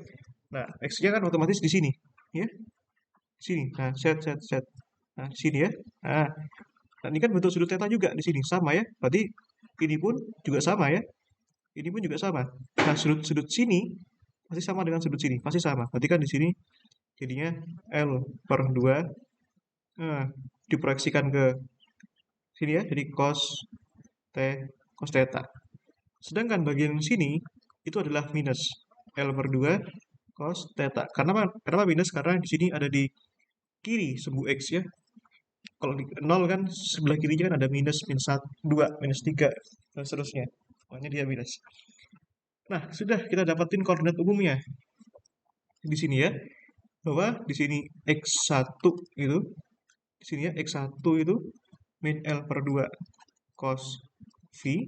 Nah, X-nya kan otomatis di sini. Ya, di sini. Nah, set. Nah, di sini ya. Nah, ini kan bentuk sudut theta juga di sini sama ya. Berarti ini pun juga sama ya. Ini pun juga sama. Nah, sudut sini pasti sama dengan sudut sini, pasti sama. Berarti kan di sini jadinya L per 2 diproyeksikan ke sini ya, jadi cos theta. Sedangkan bagian sini itu adalah minus L per 2 cos theta. Kenapa minus? Karena di sini ada di kiri sumbu X ya. Kalau di 0 kan sebelah kirinya kan ada minus, minus 1, 2, minus 3, dan seterusnya. Makanya dia minus. Nah, sudah kita dapatin koordinat umumnya di sini ya, bahwa di sini X1 itu, di sini ya X1 itu min L per 2 cos V,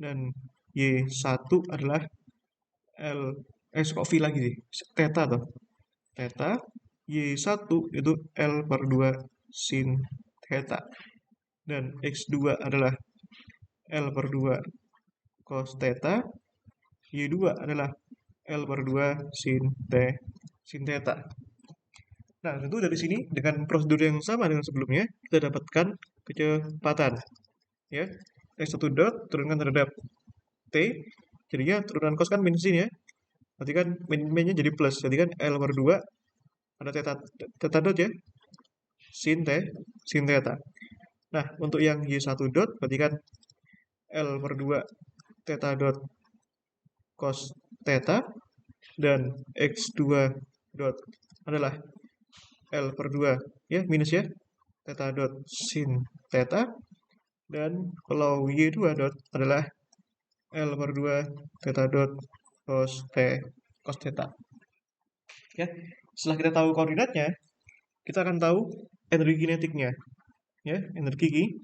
dan Y1 adalah L, kok V lagi sih, theta toh, theta, Y1 itu L per 2 sin theta, dan X2 adalah L per 2 cos theta, Y2 adalah L per 2 sin theta. Nah, tentu dari sini dengan prosedur yang sama dengan sebelumnya, kita dapatkan kecepatan. Ya, X1 dot turunkan terhadap T, jadinya turunan cos kan minus ini ya. Berarti kan min-nya jadi plus, jadi kan L per 2 ada theta dot ya, sin theta. Nah, untuk yang Y1 dot berarti kan L per 2 theta dot cos theta, dan X2 dot adalah L per 2 ya, minus ya, theta dot sin theta, dan kalau Y2 dot adalah L per 2 theta dot cos theta. Ya, setelah kita tahu koordinatnya, kita akan tahu energi kinetiknya. Ya, energi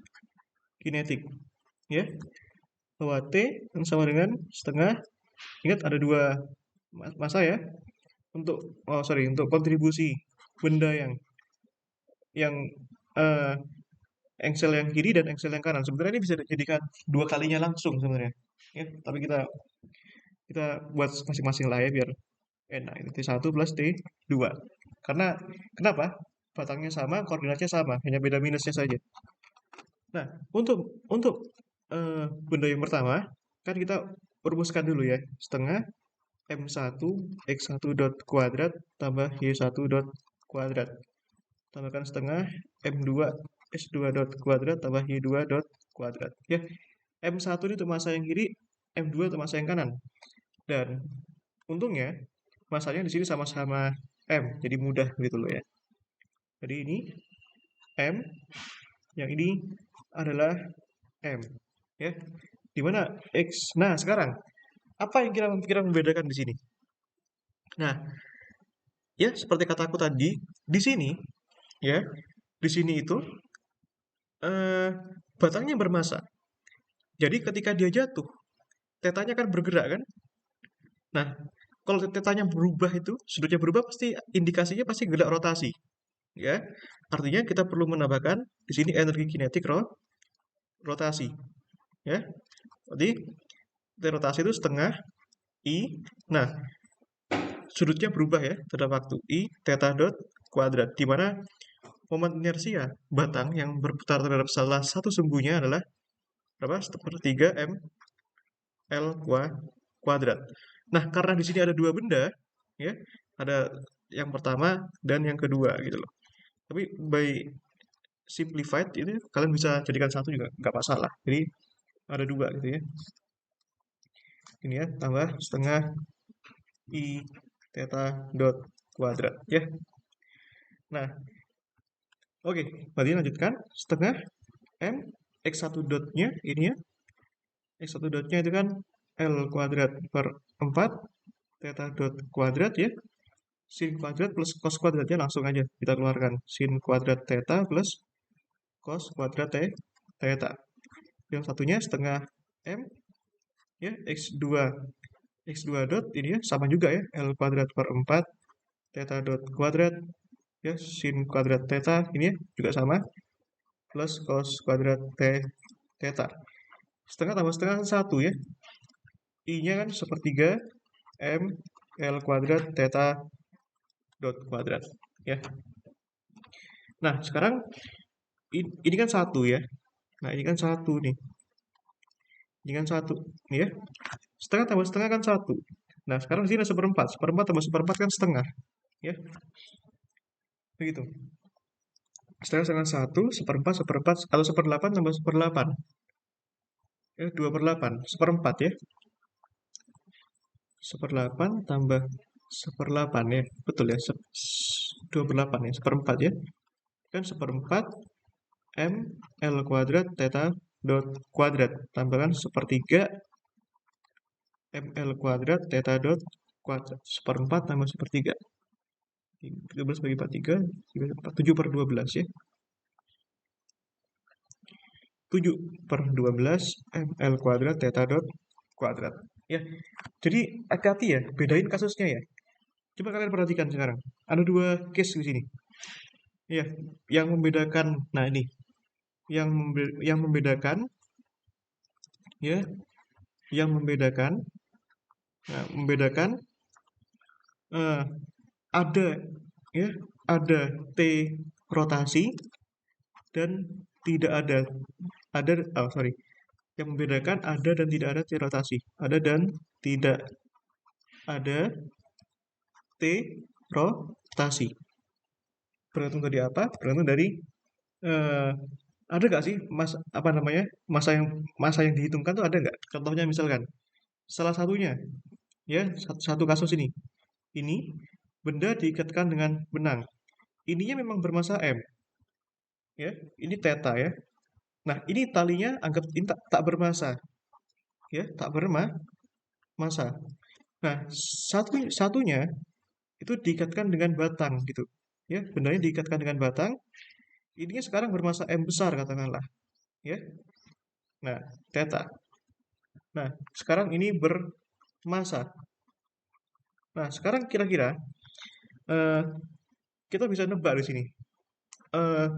kinetik. Ya, bahwa T yang sama dengan setengah, ingat ada dua massa ya, untuk untuk kontribusi benda yang eh, engsel yang kiri dan engsel yang kanan. Sebenarnya ini bisa dijadikan dua kalinya langsung sebenarnya. Ya, tapi kita kita buat masing-masing lah ya biar enak. Ini T1 plus T2. Karena kenapa? Batangnya sama, koordinatnya sama, hanya beda minusnya saja. Nah, untuk benda yang pertama, kan kita rumuskan dulu ya. Setengah M1 X1 dot kuadrat tambah Y1 dot kuadrat. Tambahkan setengah M2 S2 dot kuadrat tambah Y2 dot kuadrat. Ya, M1 ini untuk massa yang kiri, M2 untuk massa yang kanan. Dan untungnya masanya di sini sama-sama M, jadi mudah gitu loh ya. Jadi ini M, yang ini adalah M, ya. Dimana X? Nah, sekarang apa yang kira membedakan di sini? Nah, ya seperti kataku tadi, di sini ya, di sini itu eh, batangnya bermassa. Jadi ketika dia jatuh, tetanya kan bergerak kan? Nah, kalau tetanya berubah itu, sudutnya berubah pasti indikasinya pasti gerak rotasi, ya. Artinya kita perlu menambahkan di sini energi kinetik rotasi, ya. Jadi rotasi itu setengah I. Nah, sudutnya berubah ya terhadap waktu I theta dot kuadrat, di mana momen inersia batang yang berputar terhadap salah satu sumbunya adalah berapa? 1/3 M L kuadrat. Nah, karena di sini ada dua benda, ya, ada yang pertama dan yang kedua gitu loh. Tapi by simplified ini kalian bisa jadikan satu juga nggak masalah. Jadi ada dua gitu ya. Ini ya, tambah setengah I theta dot kuadrat ya. Nah, oke, berarti lanjutkan setengah M X1 dotnya ini ya. X1 dotnya itu kan L kuadrat per 4 theta dot kuadrat ya. Sin kuadrat plus cos kuadratnya langsung aja kita keluarkan. Sin kuadrat theta plus cos kuadrat theta. Yang satunya setengah M ya, X2 dot ini ya sama juga ya, L kuadrat per 4 theta dot kuadrat ya, sin kuadrat theta ini ya juga sama, plus cos kuadrat theta. Setengah tambah setengah kan 1 ya, I-nya kan 1/3 M L kuadrat theta dot kuadrat ya. Nah, sekarang ini kan 1 ya. Nah, ini kan 1 nih. Ini kan 1 nih ya. Setengah tambah setengah kan 1. Nah, sekarang di sini 1/4. 1/4 tambah 1/4 kan setengah. Ya, begitu. Setengah 1, 1/4, 1/4, atau 1/8 tambah 1/8. Ya, 2/8. 1/4 ya. 1/8 tambah 1/8 ya. Betul ya. 2/8 ya. 1/4 ya. Kan 1/4 M L kuadrat theta dot kuadrat. Tambahkan 1/3 ml kuadrat theta dot kuadrat seperempat tambah sepertiga. 13 bagi 43, 7/12 ya. 7/12 ml kuadrat theta dot kuadrat. Ya, jadi hati-hati ya, bedain kasusnya ya. Coba kalian perhatikan sekarang. Ada dua case di sini. Ya, yang membedakan, nah ini, yang membedakan, ya, yang membedakan, nah, membedakan eh, ada, ya, ada T rotasi dan tidak ada, oh sorry, yang membedakan ada dan tidak ada T rotasi, ada dan tidak ada T rotasi. Bergantung dari apa? Bergantung dari eh, ada nggak sih apa namanya masa yang dihitungkan tuh ada nggak? Contohnya misalkan salah satunya ya satu kasus ini benda diikatkan dengan benang. Ininya memang bermasa m ya ini theta ya. Nah ini talinya anggap ini tak bermasa ya tak bermasa. Nah satunya itu diikatkan dengan batang gitu ya bendanya diikatkan dengan batang. Ininya sekarang bermasa m besar katakanlah ya. Nah theta. Nah sekarang ini bermasa. Nah sekarang kira-kira eh, kita bisa nebak di sini. Eh,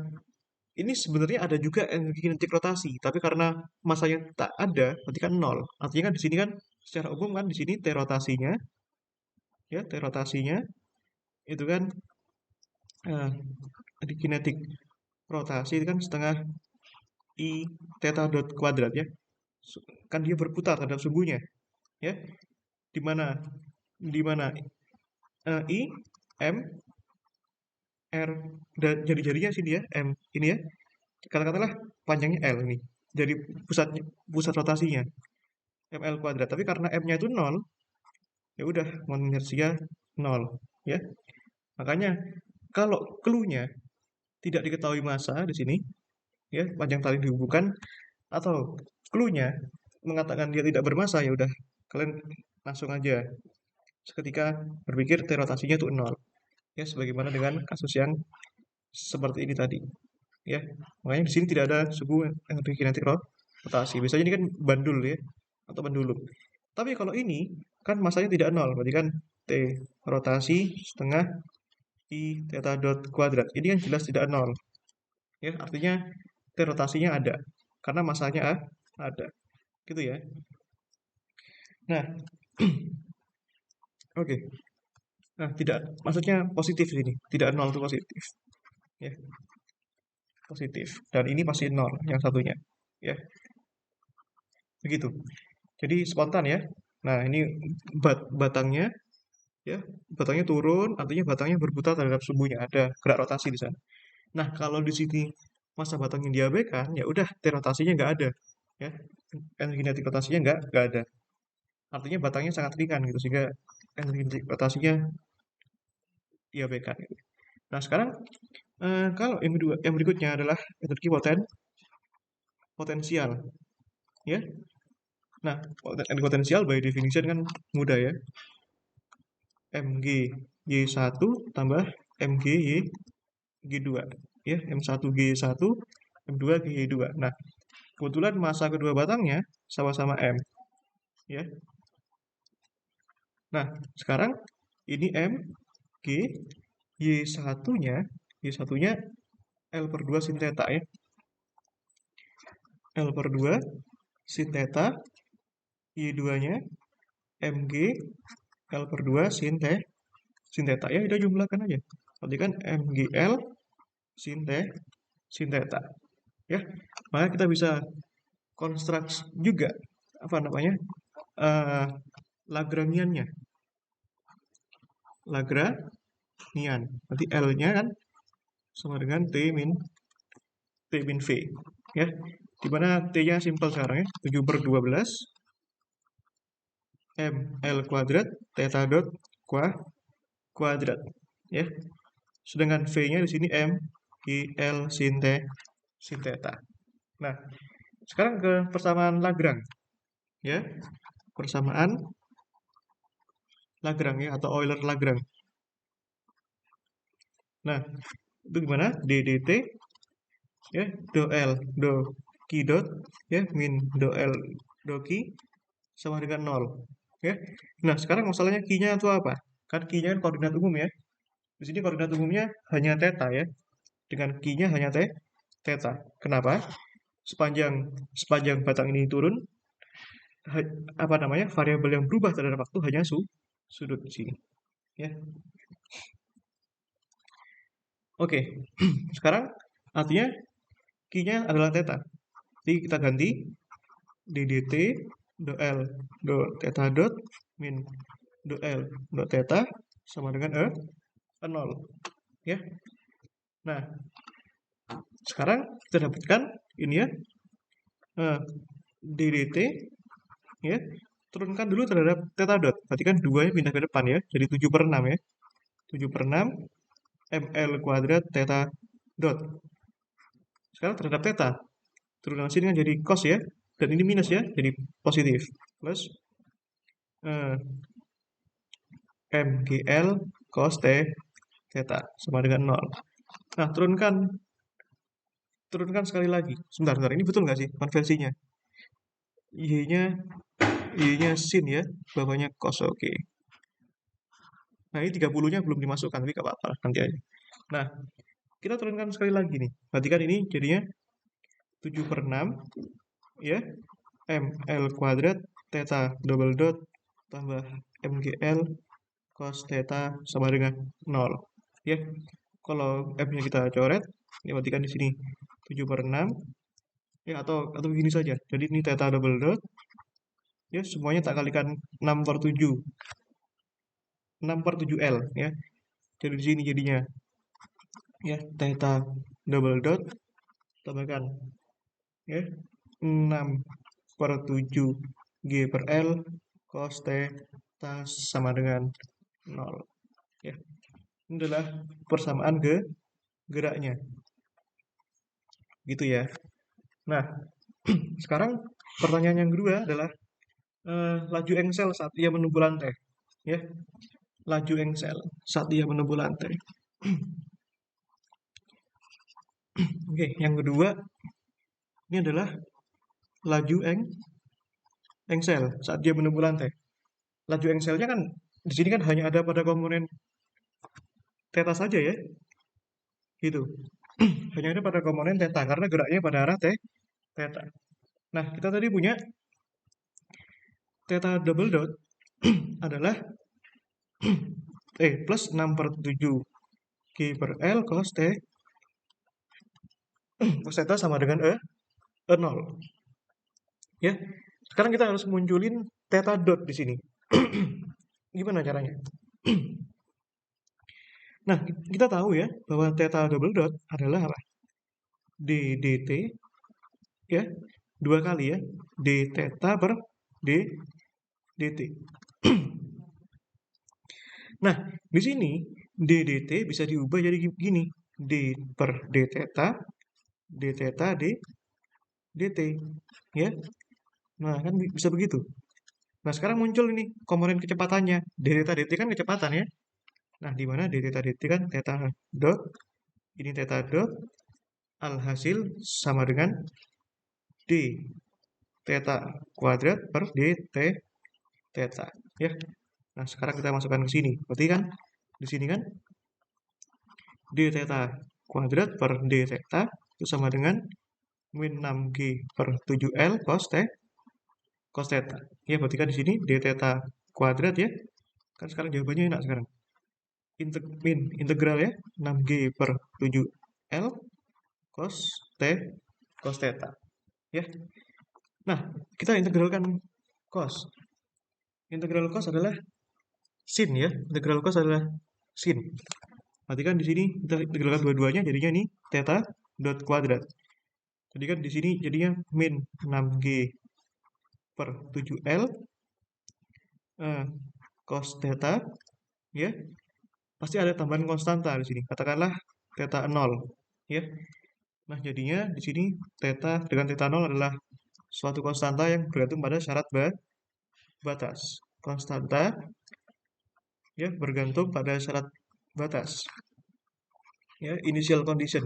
ini sebenarnya ada juga energi kinetik rotasi, tapi karena masanya tak ada, berarti kan nol. Artinya kan di sini kan secara umum kan di sini T rotasinya, ya T rotasinya itu kan energi kinetik rotasi itu kan setengah I theta dot kuadrat ya. Kan dia berputar terhadap sumbunya, ya. Di mana di mana I M R dan jari-jarinya sini ya M ini ya. Katakanlah panjangnya L ini. Jadi pusat rotasinya ml kuadrat. Tapi karena m-nya itu 0, ya udah moment inersia 0 ya. Makanya kalau clue-nya tidak diketahui massa di sini ya, panjang tali dihubungkan atau clue-nya mengatakan dia tidak bermassa ya udah kalian langsung aja seketika berpikir T rotasinya itu 0 ya sebagaimana dengan kasus yang seperti ini tadi ya. Makanya di sini tidak ada suku energi kinetik rotasi. Biasanya ini kan bandul ya atau pendulum. Tapi kalau ini kan masanya tidak nol, berarti kan T rotasi setengah I theta dot kuadrat. Ini kan jelas tidak nol. Ya, artinya T rotasinya ada karena masanya ada. Gitu ya. Nah, oke. Nah, tidak maksudnya positif ini. Tidak nol itu positif. Ya, positif. Dan ini pasti nol yang satunya. Ya, begitu. Jadi spontan ya. Nah, ini batangnya ya, batangnya turun, artinya batangnya berputar terhadap sumbunya, ada gerak rotasi di sana. Nah, kalau di sini masa batang yang diabaikan, ya udah rotasinya nggak ada, ya, energi kinetik rotasinya nggak ada. Artinya batangnya sangat ringan gitu, sehingga energi kinetik rotasinya diabaikan. Gitu. Nah, sekarang kalau yang berikutnya adalah energi potensial, ya. Nah, energi potensial by definition kan mudah ya, mg y1 tambah mg G2 ya M1 G1 M2 G2. Nah, kebetulan massa kedua batangnya sama-sama M ya. Nah, sekarang ini M G Y1-nya Y1-nya L per 2 sin theta ya. L per 2 sin theta Y2-nya MG L per 2 sin theta ya udah jumlahkan aja. Berarti kan MGL sin theta ya. Maka kita bisa konstruksi juga apa namanya Lagrangiannya Lagrangian nanti L-nya kan sama dengan T min V ya dimana T-nya simpel sekarang ya 7/12 M L kuadrat theta dot kuadrat ya sedangkan V-nya di sini M I L sin theta. Nah sekarang ke persamaan Lagrange ya persamaan Lagrange ya, atau Euler-Lagrange. Nah, itu gimana? DDT ya, do L do Q dot ya, min do L do Q sama dengan 0 ya. Nah, sekarang masalahnya Q-nya itu apa? Kan Q-nya kan koordinat umum ya. Di sini koordinat umumnya hanya theta ya. Dengan Q-nya hanya theta. Kenapa? Sepanjang sepanjang batang ini turun, apa namanya, variabel yang berubah terhadap waktu hanya sudut di sini ya. Oke. Sekarang artinya Q-nya adalah theta. Jadi kita ganti ddt do L do theta dot min do L do theta sama dengan 0 ya. Nah, sekarang kita dapatkan ini ya, ddt ya, turunkan dulu terhadap theta dot, berarti kan 2 nya pindah ke depan ya, jadi 7/6 ya, 7/6 ml kuadrat theta dot. Sekarang terhadap theta, turunkan sini kan jadi cos ya, dan ini minus ya, jadi positif, plus mgl cos theta sama dengan 0. Nah, turunkan sekali lagi. Sebentar, ini betul nggak sih konversinya? Y-nya sin ya, bawahnya cos, oke. Nah, ini 30-nya belum dimasukkan, tapi nggak apa-apa, nanti aja. Nah, kita turunkan sekali lagi nih. Berarti kan ini jadinya 7/6 ya, ml kuadrat theta double dot tambah mgl cos theta sama dengan 0 ya. Kalau f-nya kita coret, ini berarti kan di sini 7/6 ya, atau begini saja. Jadi ini theta double dot ya, semuanya tak kalikan 6/7 6/7L ya. Jadi di sini jadinya ya, theta double dot tambahkan ya 6/7 G per L cos theta sama dengan 0 ya. Ini adalah persamaan geraknya gitu ya. Nah, sekarang pertanyaan yang kedua adalah laju engsel saat ia menembus lantai ya. Laju engsel saat ia menembus lantai. Oke, yang kedua ini adalah laju engsel saat dia menembus lantai. Laju engselnya kan di sini kan hanya ada pada komponen theta saja ya, gitu. Hanya ada pada komponen theta karena geraknya /pada arah theta. Nah, kita tadi punya theta double dot adalah plus 6/7 G per L cos theta sama dengan 0 ya. Sekarang kita harus munculin theta dot di sini. Gimana caranya? Nah, kita tahu ya bahwa theta double dot adalah apa? D dt ya, 2 kali ya, d theta per d dt. Nah, di sini d dt bisa diubah jadi gini, d per d theta d dt ya. Nah, kan bisa begitu. Nah, sekarang muncul ini komponen kecepatannya. D theta dt kan kecepatan ya. Nah, di mana d theta dt kan theta dot, ini theta dot, alhasil sama dengan d theta kuadrat per d theta ya. Nah, sekarang kita masukkan ke sini. Berarti kan di sini kan d theta kuadrat per d theta itu sama dengan min 6G per 7L cos theta. Ya, berarti kan di sini d theta kuadrat ya. Kan sekarang jawabannya enak sekarang. Integral ya, 6G per 7L cos theta. Ya. Nah, kita integralkan cos. Integral cos adalah sin ya. Integral cos adalah sin. Berarti kan di sini kita integralkan dua-duanya, jadinya ini theta dot kuadrat. Jadi kan di sini jadinya min 6G per 7L cos theta ya. Pasti ada tambahan konstanta di sini. Katakanlah theta 0 ya. Nah, jadinya di sini theta dengan theta 0 adalah suatu konstanta yang bergantung pada syarat batas. Konstanta ya, bergantung pada syarat batas, ya, initial condition,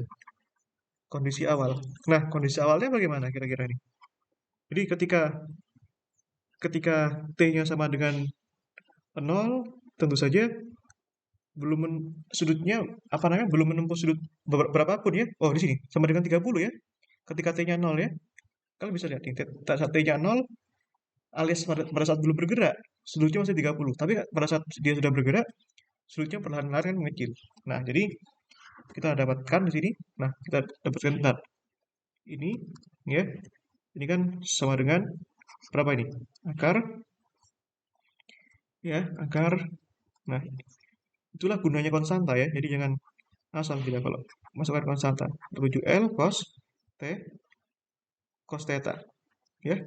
kondisi awal. Nah, kondisi awalnya bagaimana kira-kira ini? Jadi ketika ketika t-nya sama dengan 0, tentu saja sudutnya apa namanya, belum menempuh sudut berapapun ya. Oh, di sini sama dengan 30 ya. Ketika t-nya 0 ya. Kalian bisa lihat nih, saat t-nya 0 alias pada saat belum bergerak, sudutnya masih 30. Tapi pada saat dia sudah bergerak, sudutnya perlahan-lahan kan mengecil. Nah, jadi kita dapatkan di sini. Nah, kita dapatkan ini ya. Ini kan sama dengan berapa ini? Akar. Nah, itulah gunanya konstanta ya. Jadi jangan asal kita kalau masukkan konstanta. 7L cos theta ya.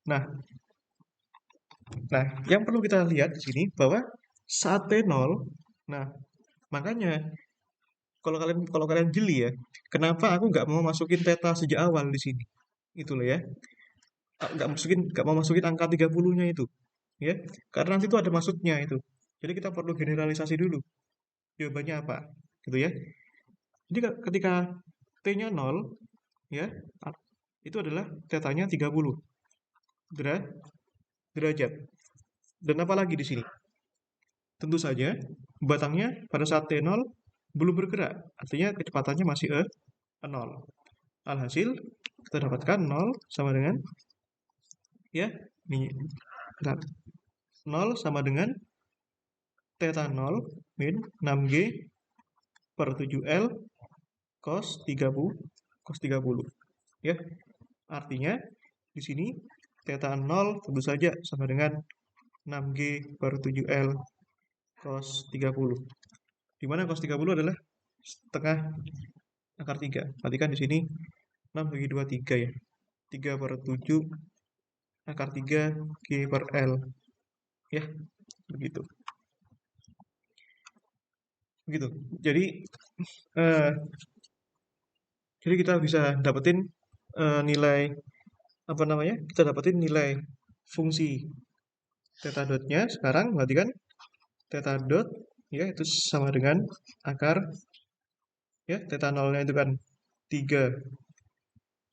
Nah, yang perlu kita lihat di sini bahwa saat T0, nah, makanya kalau kalian jeli ya, kenapa aku nggak mau masukin theta sejak awal di sini? Itu loh ya. Nggak mau masukin angka 30-nya itu, ya. Karena nanti itu ada maksudnya itu. Jadi kita perlu generalisasi dulu. Jawabannya apa? Gitu ya. Jadi ketika T-nya 0, ya, itu adalah tetanya 30 derajat. Dan apa lagi di sini? Tentu saja batangnya pada saat T0 belum bergerak. Artinya kecepatannya masih 0. Alhasil kita dapatkan 0 sama dengan ya, ini 0 sama dengan theta 0 min 6G per 7L cos 30 ya. Artinya di sini theta 0 tentu saja sama dengan 6G per 7L cos 30. Di mana cos 30 adalah setengah akar 3. Perhatikan di sini 6 bagi 2 3 ya. 3 per 7 akar 3 G per L. Ya, begitu. Begitu. Jadi kita bisa dapetin nilai apa namanya? Kita dapetin nilai fungsi theta dotnya sekarang, berarti kan theta dot ya itu sama dengan akar ya, theta nolnya itu kan 3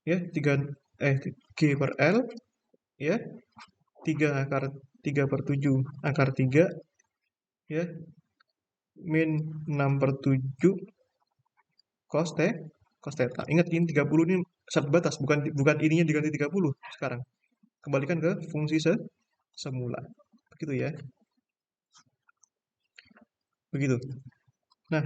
ya, 3 G per L ya, 3 akar 3 per 7 akar 3 ya, min 6 per 7 cos theta. Ingat ini 30 ini syarat batas, bukan ininya diganti 30 sekarang. Kembalikan ke fungsi semula. Begitu ya. Begitu. Nah,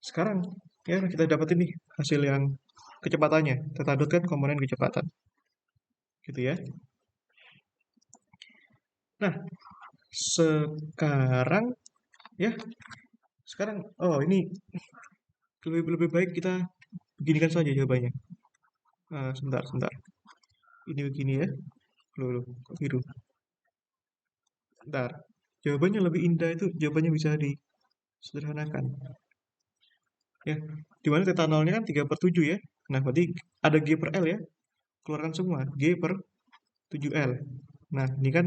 sekarang ya kita dapetin nih hasil yang kecepatannya. Theta dot kan komponen kecepatan. Gitu ya. Nah, sekarang ya. Ini lebih baik kita beginikan saja jawabannya. Sebentar. Ini begini ya. Loh, kok biru? Bentar. Jawabannya lebih indah itu, jawabannya bisa disederhanakan. Ya, dimana theta nolnya kan 3 per 7 ya. Nah, berarti ada G per L ya. Keluarkan semua, G per 7L. Nah, ini kan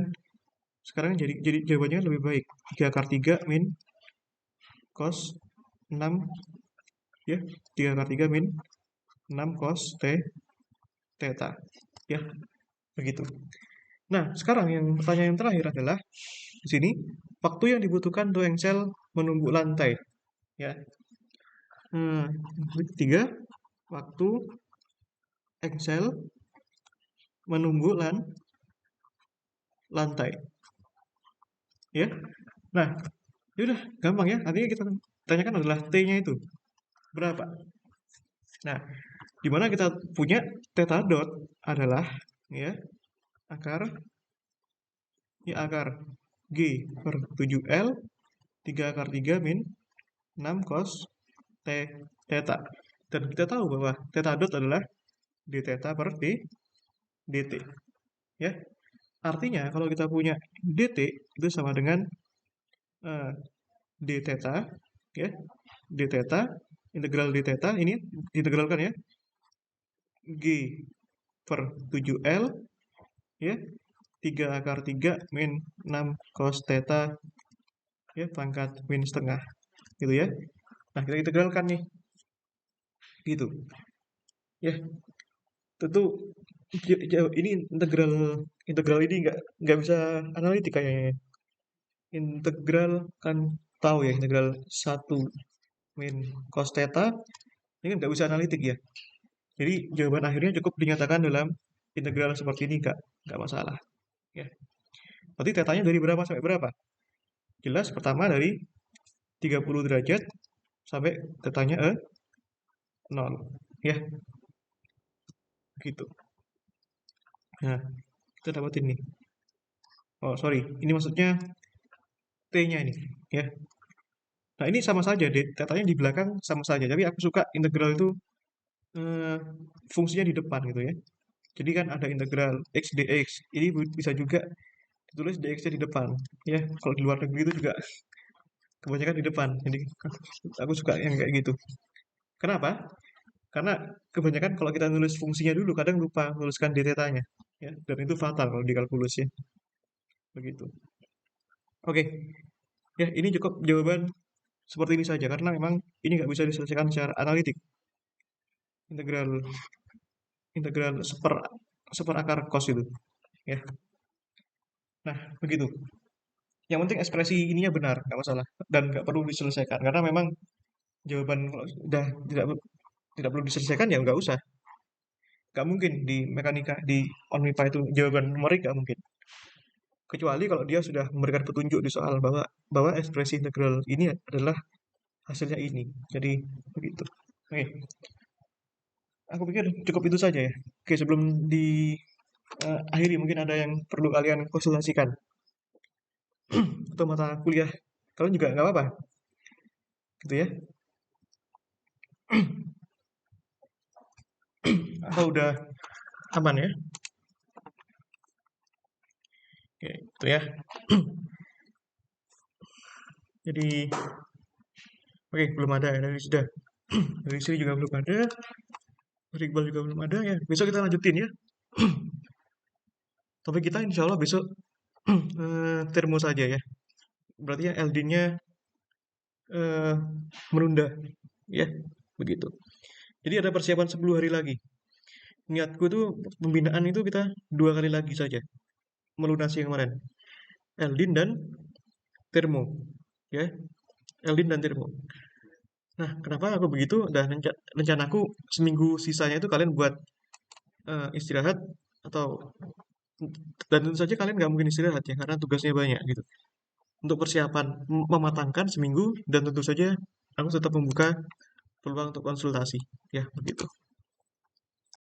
sekarang jadi jawabannya lebih baik. 3 akar 3 min cos 6 ya. 3 akar 3 min 6 cos theta. Ya, begitu. Nah, sekarang pertanyaan yang terakhir adalah di sini waktu yang dibutuhkan untuk engsel menumbuk lantai. Ya. Ketiga, waktu engsel menumbuk lantai. Ya. Nah, yaudah gampang ya. Artinya kita tanyakan adalah T-nya itu berapa. Nah, di mana kita punya theta dot adalah ya akar G per 7L 3 akar 3 min 6 cos theta. Dan kita tahu bahwa theta dot adalah d theta per dt. Ya. Artinya kalau kita punya dt itu sama dengan d theta ya. D theta integral d theta ini diintegralkan ya. G per 7L ya 3 akar 3 min 6 cos theta ya pangkat min setengah gitu ya. Nah, kita integralkan nih. Gitu. Ya, tentu ini integral ini nggak bisa analitik kayaknya. Integral kan tahu ya, integral 1 min cos theta ini kan nggak bisa analitik ya. Jadi jawaban akhirnya cukup dinyatakan dalam integral seperti ini, nggak masalah. Ya. Berarti tetanya dari berapa sampai berapa? Jelas pertama dari 30 derajat sampai tetanya 0. Ya, gitu. Nah, kita dapat ini. Oh, sorry. Ini maksudnya T-nya ini. Ya. Nah, ini sama saja, deh. Tetanya di belakang sama saja. Tapi aku suka integral itu eh, fungsinya di depan gitu ya. Jadi kan ada integral x dx. Ini bisa juga ditulis dx-nya di depan. Ya, kalau di luar negeri itu juga kebanyakan di depan. Jadi aku suka yang kayak gitu. Kenapa? Karena kebanyakan kalau kita nulis fungsinya dulu, kadang lupa menuliskan d-nya. Ya, dan itu fatal kalau di kalkulus ya. Begitu. Oke, ya ini cukup jawaban seperti ini saja karena memang ini nggak bisa diselesaikan secara analitik. Integral integral seper akar cos itu. Ya, nah begitu. Yang penting ekspresi ininya benar, nggak masalah dan nggak perlu diselesaikan karena memang jawaban kalau sudah tidak perlu diselesaikan ya nggak usah. Nggak mungkin di mekanika di OnMIPA itu jawaban numerik nggak mungkin. Kecuali kalau dia sudah memberikan petunjuk di soal bahwa bahwa ekspresi integral ini adalah hasilnya ini. Jadi begitu. Oke, aku pikir cukup itu saja ya. Oke, sebelum di akhiri mungkin ada yang perlu kalian konsultasikan atau mata kuliah kalian juga nggak apa-apa, gitu ya. Atau udah aman ya? Oke, itu ya. Jadi, oke belum ada ya dari sudah. Dari sini juga belum ada. Dari Iqbal juga belum ada ya. Besok kita lanjutin ya. Topik kita insya Allah besok termo saja ya. Berarti ya LD-nya eh, menunda ya begitu. Jadi ada persiapan 10 hari lagi. Niatku tuh pembinaan itu kita 2 kali lagi saja melunasi yang kemarin. Eldin dan Termo ya. Eldin dan Termo. Nah, kenapa aku begitu? Dan rencanaku seminggu sisanya itu kalian buat istirahat atau dan tentu saja kalian nggak mungkin istirahat ya karena tugasnya banyak gitu. Untuk persiapan mematangkan seminggu dan tentu saja aku tetap membuka peluang untuk konsultasi ya begitu.